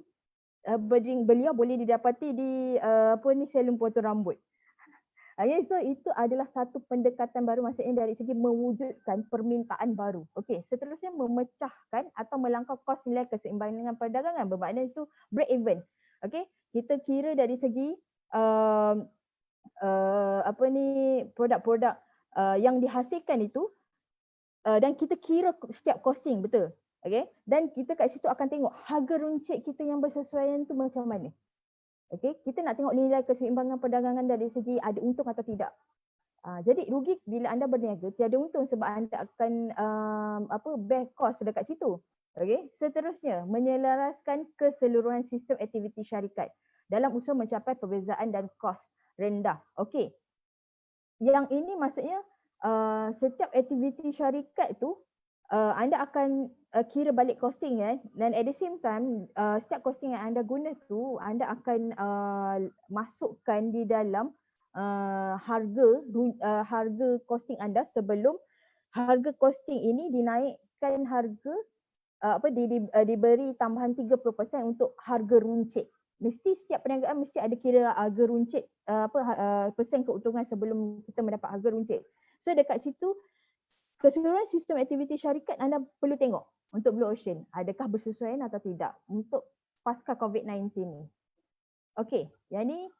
herbal drink beliau boleh didapati di salon potong rambut. Okay, so itu adalah satu pendekatan baru, maksudnya dari segi mewujudkan permintaan baru. Okey, seterusnya memecahkan atau melangkau kos nilai keseimbangan perdagangan, bermakna itu break even. Okey, kita kira dari segi produk-produk yang dihasilkan itu dan kita kira setiap costing, betul. Okey, dan kita kat situ akan tengok harga runcit kita yang bersesuaian tu macam mana. Okay, kita nak tengok nilai keseimbangan perdagangan dari segi ada untung atau tidak. Jadi rugi bila anda berniaga tiada untung sebab anda akan bear cost dekat situ. Okay, seterusnya menyelaraskan keseluruhan sistem aktiviti syarikat dalam usaha mencapai perbezaan dan kos rendah. Okay, yang ini maksudnya setiap aktiviti syarikat tu anda akan kira balik costing dan at the same time setiap costing yang anda guna tu anda akan masukkan di dalam harga costing anda sebelum harga costing ini dinaikkan harga diberi tambahan 30% untuk harga runcit. Mesti setiap perniagaan mesti ada kira harga runcit persen keuntungan sebelum kita mendapat harga runcit. So dekat situ keseluruhan sistem aktiviti syarikat anda perlu tengok untuk Blue Ocean. Adakah bersesuaian atau tidak untuk pasca COVID-19 ni. Okey, yang ni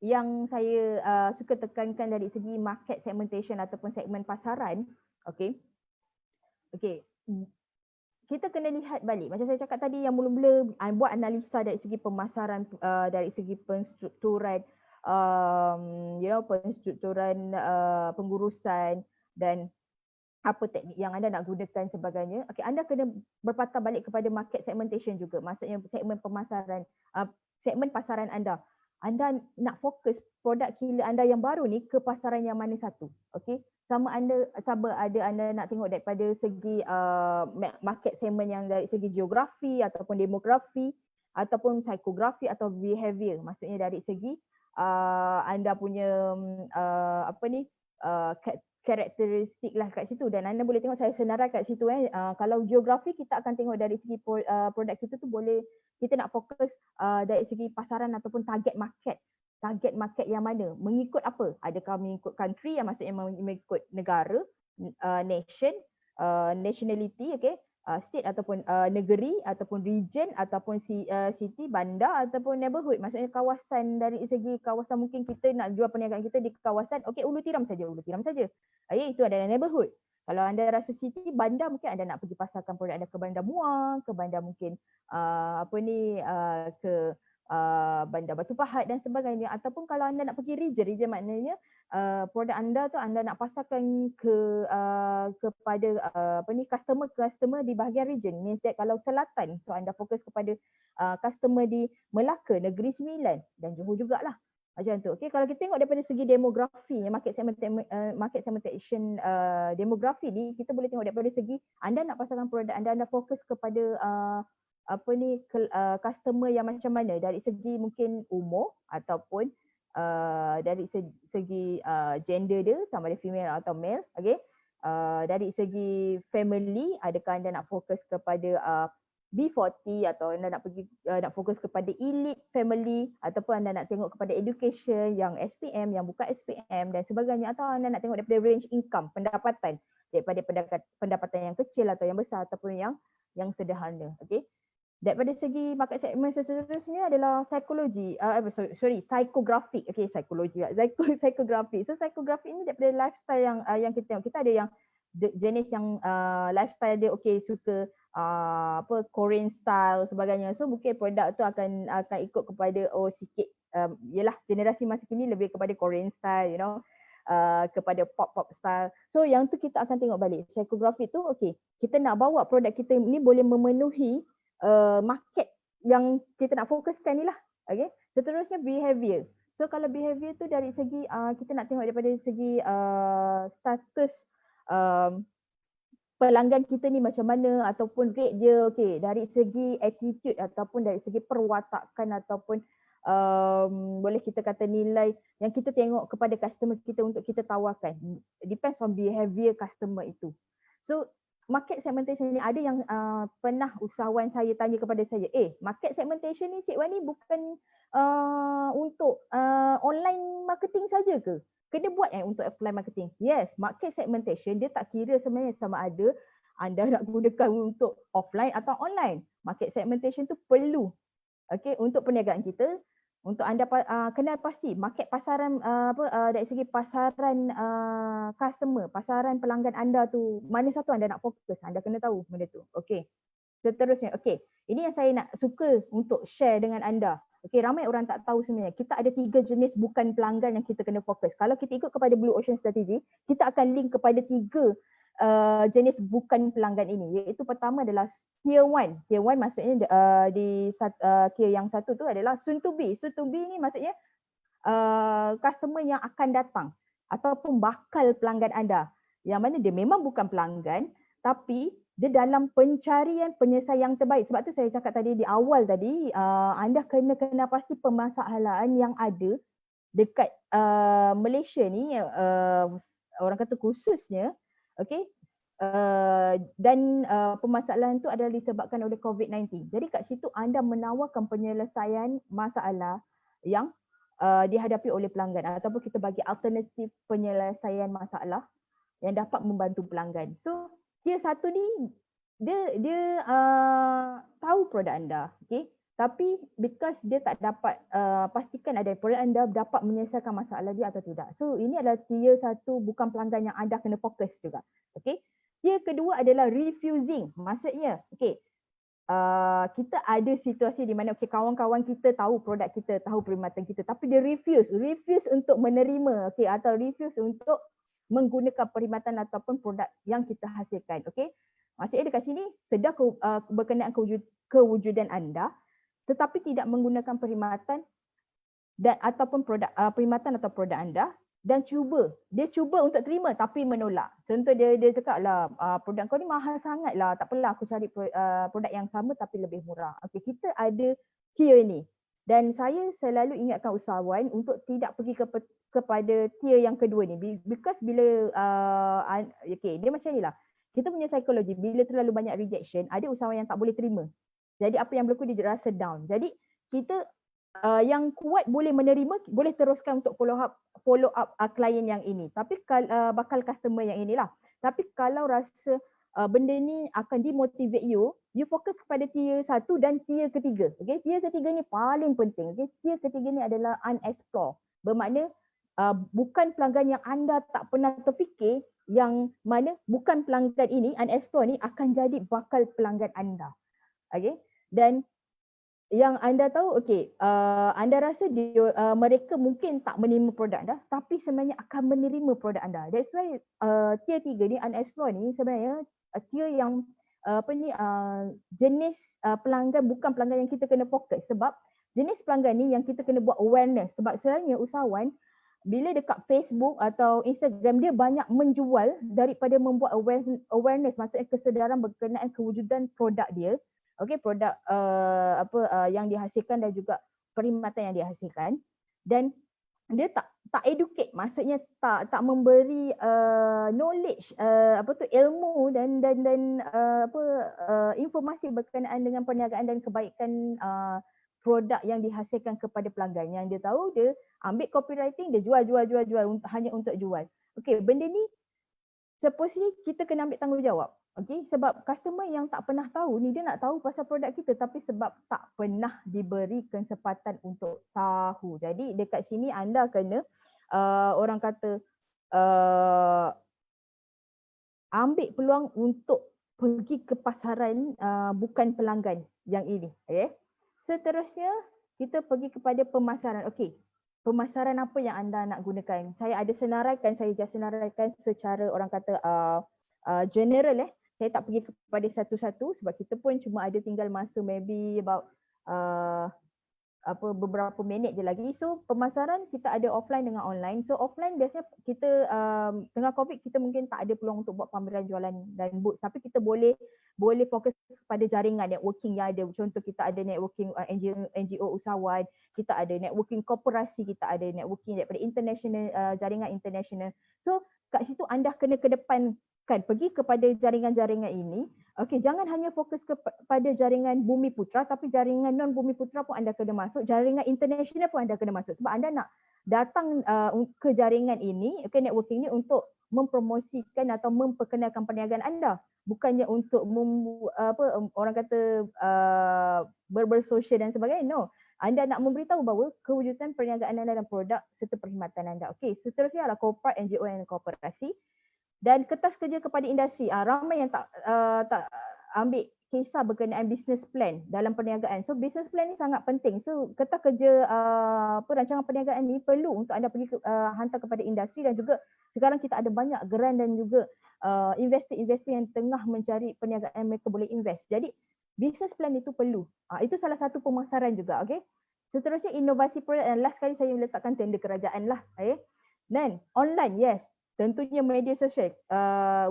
yang saya suka tekankan dari segi market segmentation ataupun segmen pasaran, okey. Okey. Kita kena lihat balik. Macam saya cakap tadi yang mula-mula buat analisa dari segi pemasaran, dari segi penstrukturan, penstrukturan pengurusan dan apa teknik yang anda nak gunakan sebagainya. Okey, anda kena berpatah balik kepada market segmentation juga. Maksudnya segmen pemasaran, segmen pasaran anda. Anda nak fokus produk killer anda yang baru ni ke pasaran yang mana satu. Okey. Sama ada anda nak tengok daripada segi market segmen yang dari segi geografi ataupun demografi ataupun psikografi atau behavior. Maksudnya dari segi anda punya karakteristik lah kat situ, dan anda boleh tengok saya senarai kat situ. Kalau geografi kita akan tengok dari segi produk kita tu boleh kita nak fokus dari segi pasaran ataupun target market yang mana, mengikut apa, adakah mengikut country yang maksudnya mengikut negara, nation, nationality, okay, state ataupun negeri ataupun region ataupun city, bandar ataupun neighborhood. Maksudnya kawasan, dari segi kawasan mungkin kita nak jual perniagaan kita di kawasan Ulu Tiram saja. Itu adalah neighborhood. Kalau anda rasa city, bandar, mungkin anda nak pergi pasarkan produk anda ke Bandar Muar, ke bandar mungkin ke Bandar Batu Pahat dan sebagainya. Ataupun kalau anda nak pergi region maknanya produk anda tu anda nak pasarkan kepada customer di bahagian region. Means that kalau selatan, so anda fokus kepada customer di Melaka, Negeri Sembilan dan Johor jugalah. Macam tu. Okay, kalau kita tengok daripada segi demografi, market segmentation demografi ni, kita boleh tengok daripada segi anda nak pasarkan produk anda fokus kepada customer yang macam mana, dari segi mungkin umur ataupun dari segi gender dia, sama ada female atau male. Okay, dari segi family, adakah anda nak fokus kepada B40 atau anda nak fokus kepada elite family, ataupun anda nak tengok kepada education yang SPM, yang bukan SPM dan sebagainya, atau anda nak tengok daripada range income, pendapatan, daripada pendapatan yang kecil atau yang besar ataupun yang sederhana. Okey. Daripada segi market segment seterusnya adalah psikologi, psikografik. Okey, psikografik. So psikografik ini daripada lifestyle yang kita tengok. Kita ada yang jenis yang lifestyle dia suka Korean style sebagainya. So mungkin produk tu akan ikut kepada sikit yalah, generasi masa kini lebih kepada Korean style, kepada pop style. So yang tu kita akan tengok balik. Psikografi tu kita nak bawa produk kita ni boleh memenuhi market yang kita nak fokuskan ni lah. Okay. Seterusnya behavior. So kalau behavior tu dari segi kita nak tengok daripada segi status pelanggan kita ni macam mana ataupun rate dia, dari segi attitude ataupun dari segi perwatakan ataupun boleh kita kata nilai yang kita tengok kepada customer kita untuk kita tawarkan. Depends on behavior customer itu. So market segmentation ni ada yang pernah usahawan saya tanya kepada saya, market segmentation ni Cik Wan ni bukan untuk online marketing saja ke? Kena buat untuk offline marketing. Yes, market segmentation dia tak kira sebenarnya sama ada anda nak gunakan untuk offline atau online. Market segmentation tu perlu untuk perniagaan kita, untuk anda kena pasti market pasaran dari segi pasaran customer, pasaran pelanggan anda tu mana satu anda nak fokus, anda kena tahu benda tu. Okey. Seterusnya, ini yang saya nak suka untuk share dengan anda. Ramai orang tak tahu sebenarnya kita ada 3 jenis bukan pelanggan yang kita kena fokus. Kalau kita ikut kepada Blue Ocean Strategy, kita akan link kepada 3 jenis bukan pelanggan ini, iaitu pertama adalah tier 1. Tier 1 maksudnya di tier yang satu tu adalah soon to be. Soon to be ni maksudnya customer yang akan datang ataupun bakal pelanggan anda, yang mana dia memang bukan pelanggan tapi dia dalam pencarian penyelesaian yang terbaik. Sebab tu saya cakap tadi di awal tadi, anda kena pasti permasalahan yang ada dekat Malaysia ni, orang kata khususnya, dan permasalahan tu adalah disebabkan oleh COVID-19. Jadi kat situ anda menawarkan penyelesaian masalah yang dihadapi oleh pelanggan, ataupun kita bagi alternatif penyelesaian masalah yang dapat membantu pelanggan. So tier 1 ni dia tahu produk anda, Tapi because dia tak dapat pastikan ada produk anda dapat menyelesaikan masalah dia atau tidak. So ini adalah tier 1 bukan pelanggan yang anda kena fokus juga. Okay. Tier kedua adalah refusing. Maksudnya, okay, kita ada situasi di mana okay, kawan-kawan kita tahu produk kita, tahu perkhidmatan kita, tapi dia refuse untuk menerima, okay, atau refuse untuk menggunakan perkhidmatan ataupun produk yang kita hasilkan. Okay. Maksudnya dekat sini sedar berkenaan kewujudan anda, tetapi tidak menggunakan perkhidmatan dan ataupun produk perkhidmatan atau produk anda, dan dia cuba untuk terima tapi menolak. Contoh dia cakap lah, produk kau ni mahal sangat lah, tak apalah aku cari produk yang sama tapi lebih murah. Okay, kita ada tier ni. Dan saya selalu ingatkan usahawan untuk tidak pergi kepada tier yang kedua ni. Because bila, okay, dia macam ni lah. Kita punya psikologi, bila terlalu banyak rejection, ada usahawan yang tak boleh terima. Jadi apa yang berlaku, dia rasa down. Jadi kita yang kuat boleh menerima, boleh teruskan untuk follow up klien yang ini. Tapi bakal customer yang inilah. Tapi kalau rasa benda ni akan demotivate you fokus kepada tier 1 dan tier ketiga. Okay? Tier ketiga ni paling penting. Okay? Tier ketiga ni adalah unexplore. Bermakna bukan pelanggan yang anda tak pernah terfikir, yang mana bukan pelanggan ini, unexplore ni akan jadi bakal pelanggan anda. Okay? Dan yang anda tahu, okay, anda rasa mereka mungkin tak menerima produk anda, tapi sebenarnya akan menerima produk anda. That's why tier 3 ni, unexplore ni sebenarnya tier yang jenis pelanggan bukan pelanggan yang kita kena fokus. Sebab jenis pelanggan ni yang kita kena buat awareness. Sebab sebenarnya usahawan bila dekat Facebook atau Instagram, dia banyak menjual daripada membuat awareness, maksudnya kesedaran berkenaan kewujudan produk dia. Okay, produk yang dihasilkan dan juga perkhidmatan yang dihasilkan, dan dia tak educate, maksudnya tak memberi knowledge, ilmu dan informasi berkenaan dengan perniagaan dan kebaikan produk yang dihasilkan kepada pelanggan. Yang dia tahu, dia ambil copywriting, dia jual hanya untuk jual. Okay, benda ni supposedly kita kena ambil tanggungjawab. Okay, sebab customer yang tak pernah tahu ni, dia nak tahu pasal produk kita tapi sebab tak pernah diberi kesempatan untuk tahu. Jadi dekat sini anda kena orang kata ambil peluang untuk pergi ke pasaran bukan pelanggan yang ini. Okay. Seterusnya kita pergi kepada pemasaran. Okay, pemasaran apa yang anda nak gunakan? Saya ada senaraikan, saya just senaraikan secara orang kata general. Saya tak pergi kepada satu-satu sebab kita pun cuma ada tinggal masa maybe about beberapa minit je lagi. So pemasaran kita ada offline dengan online. So offline biasanya kita tengah COVID kita mungkin tak ada peluang untuk buat pameran jualan dan booth, tapi kita boleh fokus kepada jaringan networking yang ada. Contoh kita ada networking NGO usahawan, kita ada networking korporasi, kita ada networking daripada international, jaringan international. So kat situ anda kena kedepankan, pergi kepada jaringan-jaringan ini. Okey, jangan hanya fokus kepada jaringan Bumi Putra, tapi jaringan non Bumi Putra pun anda kena masuk, jaringan international pun anda kena masuk. Sebab anda nak datang ke jaringan ini, okay, networking ini untuk mempromosikan atau memperkenalkan perniagaan anda, bukannya untuk orang kata bersosial dan sebagainya. No, anda nak memberitahu bahawa kewujudan perniagaan anda dan produk serta perkhidmatan anda. Okey, seterusnya adalah corporate, NGO dan korporasi. Dan kertas kerja kepada industri. Ramai yang tak ambil kisah berkenaan business plan dalam perniagaan. So business plan ni sangat penting. So kertas kerja perancangan perniagaan ni perlu untuk anda pergi hantar kepada industri, dan juga sekarang kita ada banyak geran dan juga investor yang tengah mencari perniagaan mereka boleh invest. Jadi business plan itu perlu. Itu salah satu pemasaran juga. Okay. Seterusnya inovasi produk, dan last kali saya letakkan tender kerajaan lah. Okay. Dan online, yes. Tentunya media sosial.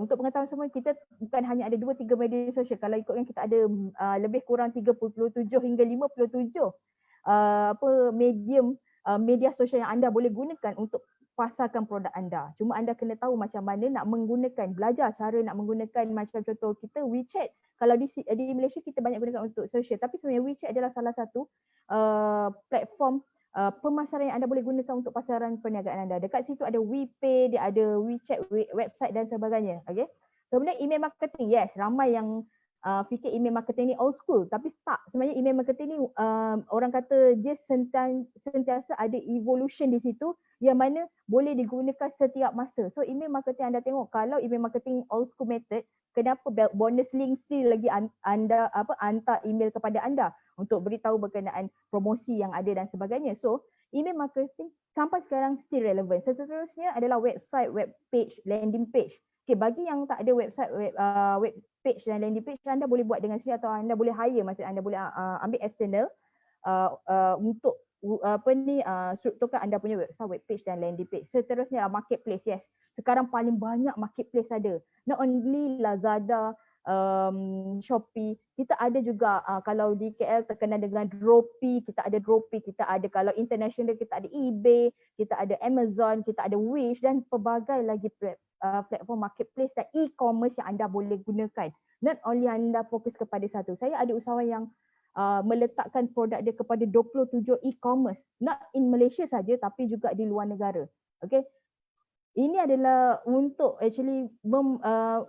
Untuk pengetahuan semua, kita bukan hanya ada 2-3 media sosial. Kalau ikutkan kita ada lebih kurang 37 hingga 57 medium media sosial yang anda boleh gunakan untuk pasarkan produk anda. Cuma anda kena tahu macam mana nak menggunakan, belajar cara nak menggunakan. Macam contoh kita WeChat. Kalau di Malaysia kita banyak gunakan untuk sosial, tapi sebenarnya WeChat adalah salah satu platform pemasaran yang anda boleh gunakan untuk pasaran perniagaan anda. Dekat situ ada WePay, dia ada WeChat, website dan sebagainya. Okay. Kemudian email marketing, yes, ramai yang fikir email marketing ni old school, tapi tak. Sebenarnya email marketing ni orang kata dia sentiasa ada evolution di situ yang mana boleh digunakan setiap masa. So email marketing anda tengok, kalau email marketing old school method, kenapa bonus link still lagi anda hantar email kepada anda untuk beritahu berkenaan promosi yang ada dan sebagainya. So email marketing sampai sekarang still relevant. Seterusnya adalah website, web page, landing page. Okay, bagi yang tak ada website, web page dan landing page, anda boleh buat dengan sendiri atau anda boleh hire, maksud anda boleh ambil external untuk strukturkan anda punya website, web page dan landing page. Seterusnya marketplace. Yes, sekarang paling banyak marketplace ada. Not only Lazada, Shopee, kita ada juga kalau di KL terkenal dengan Droppy, kita ada Droppy, kita ada kalau international kita ada eBay, kita ada Amazon, kita ada Wish dan pelbagai lagi platform marketplace dan e-commerce yang anda boleh gunakan. Not only anda fokus kepada satu. Saya ada usahawan yang meletakkan produk dia kepada 27 e-commerce, not in Malaysia saja tapi juga di luar negara. Okay. Ini adalah untuk actually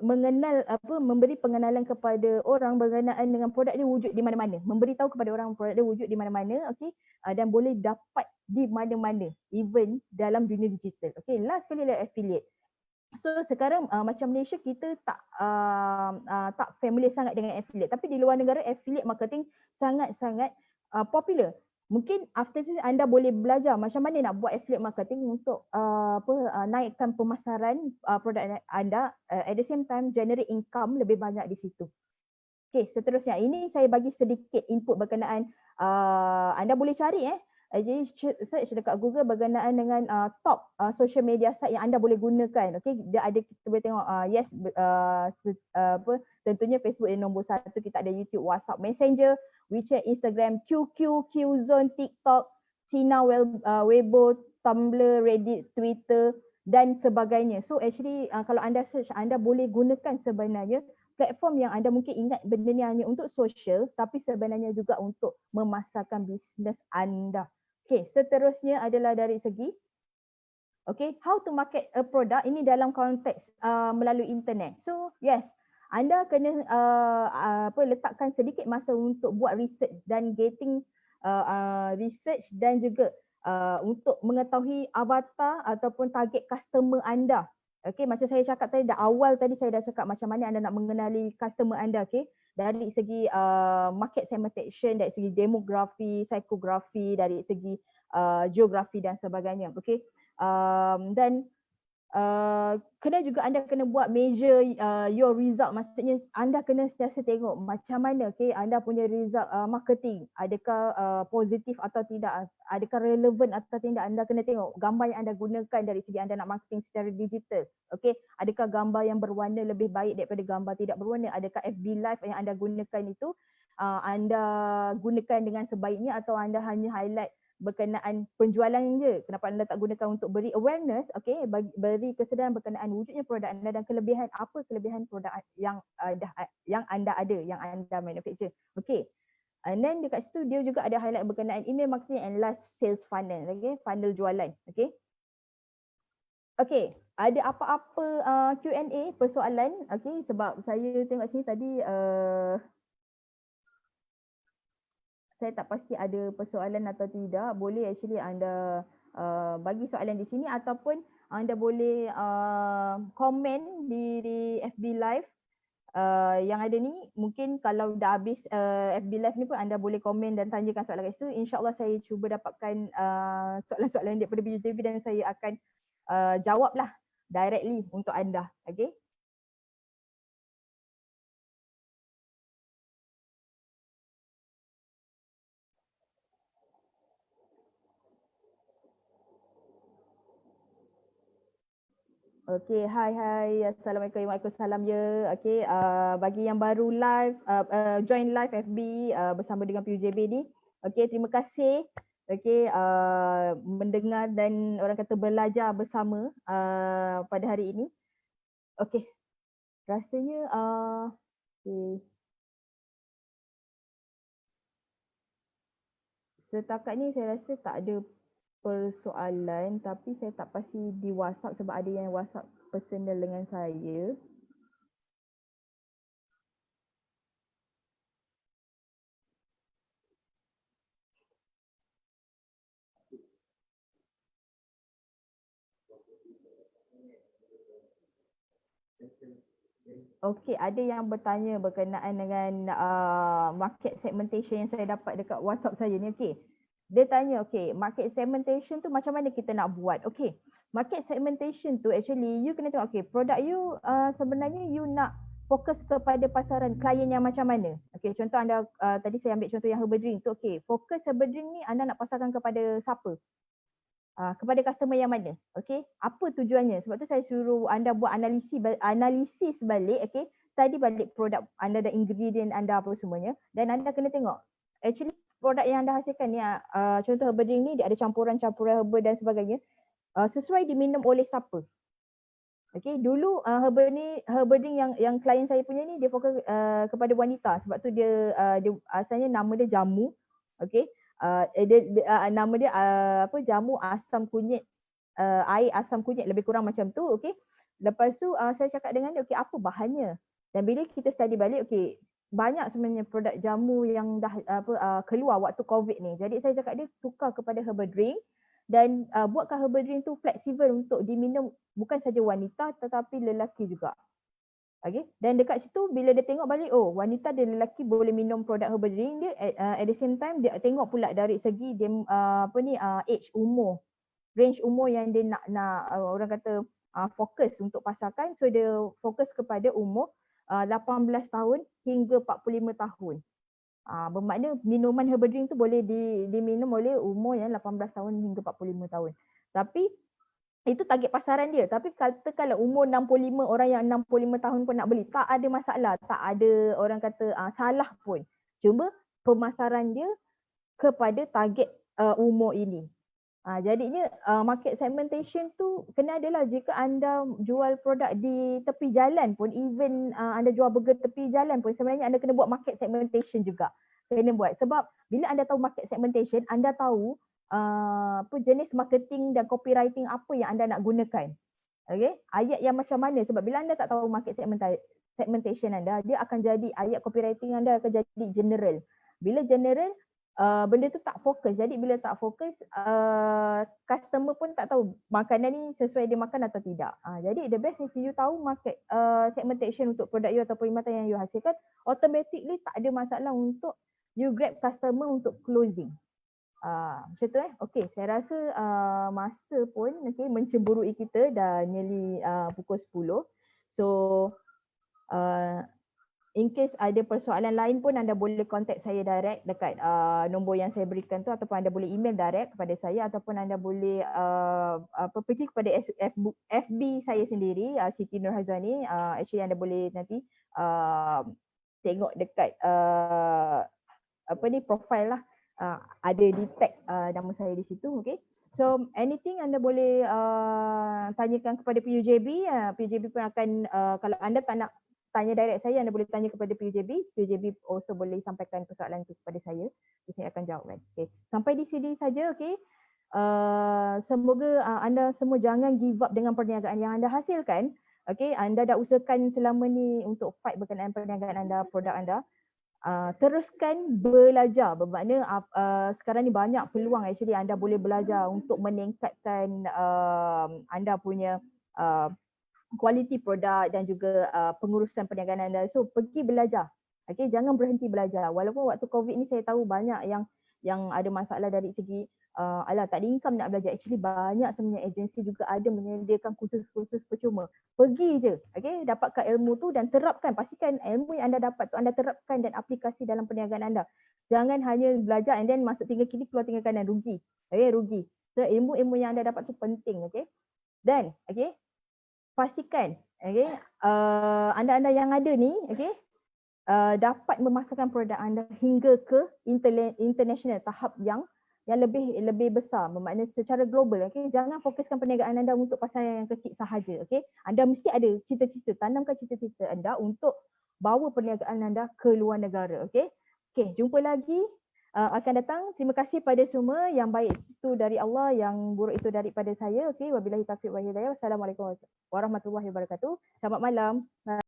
mengenal memberi pengenalan kepada orang berkenaan dengan produk dia wujud di mana-mana, memberitahu kepada orang produk dia wujud di mana-mana, okey, dan boleh dapat di mana-mana, even dalam dunia digital. Okey, last sekali adalah affiliate. So sekarang macam Malaysia kita tak familiar sangat dengan affiliate, tapi di luar negara affiliate marketing sangat-sangat popular. Mungkin after this anda boleh belajar macam mana nak buat affiliate marketing untuk naikkan pemasaran produk anda, at the same time generate income lebih banyak di situ. Okay, seterusnya ini saya bagi sedikit input berkenaan anda boleh cari jadi search dekat Google berkenaan dengan top social media site yang anda boleh gunakan. Okay, dia ada, kita boleh tengok yes, tentunya Facebook yang nombor 1, kita ada YouTube, WhatsApp, Messenger, WeChat, Instagram, QQ, Qzone, TikTok, Sina, Weibo, Tumblr, Reddit, Twitter dan sebagainya. So actually kalau anda search, anda boleh gunakan sebenarnya platform yang anda mungkin ingat benda ni hanya untuk social, tapi sebenarnya juga untuk memasarkan bisnes anda. Okay, seterusnya adalah dari segi how to market a product, ini dalam konteks melalui internet. So yes, anda kena letakkan sedikit masa untuk buat research dan getting research dan juga untuk mengetahui avatar ataupun target customer anda. Okay, macam saya cakap tadi, awal tadi saya dah cakap macam mana anda nak mengenali customer anda. Okay, dari segi market segmentation, dari segi demografi, psikografi, dari segi geografi dan sebagainya. Okay, dan kena juga anda kena buat measure your result, maksudnya anda kena sentiasa tengok macam mana anda punya result marketing, adakah positif atau tidak, adakah relevan atau tidak. Anda kena tengok gambar yang anda gunakan dari segi anda nak marketing secara digital. Adakah gambar yang berwarna lebih baik daripada gambar tidak berwarna, adakah FB live yang anda gunakan itu anda gunakan dengan sebaiknya atau anda hanya highlight berkenaan penjualan je. Kenapa anda tak gunakan untuk beri awareness, beri kesedaran berkenaan wujudnya produk anda dan kelebihan, apa kelebihan produk yang anda ada, yang anda manufacture. And then dekat situ dia juga ada highlight berkenaan email marketing and live sales funnel, funnel jualan. Ada apa-apa Q&A, persoalan? Sebab saya tengok sini tadi saya tak pasti ada persoalan atau tidak. Boleh actually anda bagi soalan di sini ataupun anda boleh komen di FB Live yang ada ni. Mungkin kalau dah habis FB Live ni pun anda boleh komen dan tanyakan soalan kat situ. InsyaAllah saya cuba dapatkan soalan-soalan daripada BJB dan saya akan jawablah directly untuk anda. Hai. Assalamualaikum, waalaikumsalam ya. Bagi yang baru live, join live FB bersama dengan PUJB ni. Terima kasih. Mendengar dan orang kata belajar bersama pada hari ini. Rasanya setakat ni saya rasa tak ada persoalan, tapi saya tak pasti di WhatsApp sebab ada yang WhatsApp personal dengan saya. Okey, ada yang bertanya berkenaan dengan market segmentation yang saya dapat dekat WhatsApp saya ni. Okey. Dia tanya, okey, market segmentation tu macam mana kita nak buat? Okey. Market segmentation tu actually you kena tengok, okey, produk you sebenarnya you nak fokus kepada pasaran klien yang macam mana? Okey, contoh anda tadi saya ambil contoh yang herbal drink tu. Okey, fokus herbal drink ni anda nak pasarkan kepada siapa? Kepada customer yang mana, okey? Apa tujuannya? Sebab tu saya suruh anda buat analisis balik, okey? Study balik produk anda dan ingredient anda apa semuanya, dan anda kena tengok actually produk yang anda hasilkan ni, contoh herbal drink ni dia ada campuran-campuran herbal dan sebagainya, sesuai diminum oleh siapa? Okey, dulu herbal drink yang klien saya punya ni dia fokus kepada wanita, sebab tu dia asalnya nama dia jamu, okey? Nama dia jamu asam kunyit, air asam kunyit, lebih kurang macam tu, okey. Lepas tu saya cakap dengan dia, okey, apa bahannya? Dan bila kita study balik, okey, banyak sebenarnya produk jamu yang dah keluar waktu COVID ni. Jadi saya cakap dia tukar kepada herbal drink dan buatkan herbal drink tu fleksibel untuk diminum bukan saja wanita tetapi lelaki juga. Okay. Dan dekat situ bila dia tengok balik, oh wanita dan lelaki boleh minum produk herbal drink dia, at the same time dia tengok pula dari segi dia age, umur, range umur yang dia nak orang kata fokus untuk pasarkan. So dia fokus kepada umur 18 tahun hingga 45 tahun. Bermakna minuman herbal drink tu boleh diminum oleh umur yang 18 tahun hingga 45 tahun. Tapi itu target pasaran dia. Tapi katakanlah umur 65, orang yang 65 tahun pun nak beli, tak ada masalah, tak ada orang kata salah pun. Cuma pemasaran dia kepada target umur ini. Jadinya market segmentation tu kena adalah jika anda jual produk di tepi jalan pun, even anda jual burger tepi jalan pun, sebenarnya anda kena buat market segmentation juga. Kena buat. Sebab bila anda tahu market segmentation, anda tahu jenis marketing dan copywriting apa yang anda nak gunakan. Okay? Ayat yang macam mana, sebab bila anda tak tahu market segmentation anda, dia akan jadi ayat copywriting anda akan jadi general. Bila general, benda tu tak fokus. Jadi bila tak fokus, customer pun tak tahu makanan ni sesuai dia makan atau tidak. Jadi the best if you tahu market segmentation untuk produk you atau perkhidmatan yang you hasilkan, automatically tak ada masalah untuk you grab customer untuk closing. Macam tu Okey, saya rasa masa pun mencemburui kita dah nearly pukul 10. So in case ada persoalan lain pun anda boleh contact saya direct dekat nombor yang saya berikan tu, ataupun anda boleh email direct kepada saya, ataupun anda boleh pergi kepada FB saya sendiri, Siti Nurhazani. Actually anda boleh nanti tengok dekat profile lah. Ada di tag nama saya di situ, okay. So anything anda boleh tanyakan kepada PUJB. PUJB pun akan kalau anda tak nak tanya direct saya, anda boleh tanya kepada PUJB. PUJB also boleh sampaikan persoalan itu kepada saya. Saya akan jawabkan. Okay. Sampai di sini saja, okay. Semoga anda semua jangan give up dengan perniagaan yang anda hasilkan. Okay, anda dah usahakan selama ni untuk fight berkenaan perniagaan anda, produk anda. Teruskan belajar, bermakna sekarang ni banyak peluang actually anda boleh belajar untuk meningkatkan anda punya kualiti produk dan juga pengurusan perniagaan anda. So pergi belajar, okay, jangan berhenti belajar. Walaupun waktu COVID ni saya tahu banyak yang ada masalah dari segi tak ada income nak belajar. Actually banyak sebenarnya agensi juga ada menyediakan kursus-kursus percuma. Pergi je, okay, dapatkan ilmu tu dan terapkan. Pastikan ilmu yang anda dapat tu anda terapkan dan aplikasi dalam perniagaan anda. Jangan hanya belajar and then masuk tinggal kiri keluar tinggal kanan, rugi. Okay, rugi. So ilmu-ilmu yang anda dapat tu penting, okay. Dan okay, pastikan okay, anda-anda yang ada ni, okay, dapat memasarkan produk anda hingga ke international, tahap yang lebih besar, bermakna secara global. Okay, jangan fokuskan perniagaan anda untuk pasaran yang kecil sahaja. Okay, anda mesti ada cita-cita, tanamkan cita-cita anda untuk bawa perniagaan anda ke luar negara. Okay, jumpa lagi akan datang. Terima kasih pada semua. Yang baik itu dari Allah, yang buruk itu daripada saya. Okay, wabillahi taufiq wal hidayah. Wassalamualaikum warahmatullahi wabarakatuh. Selamat malam.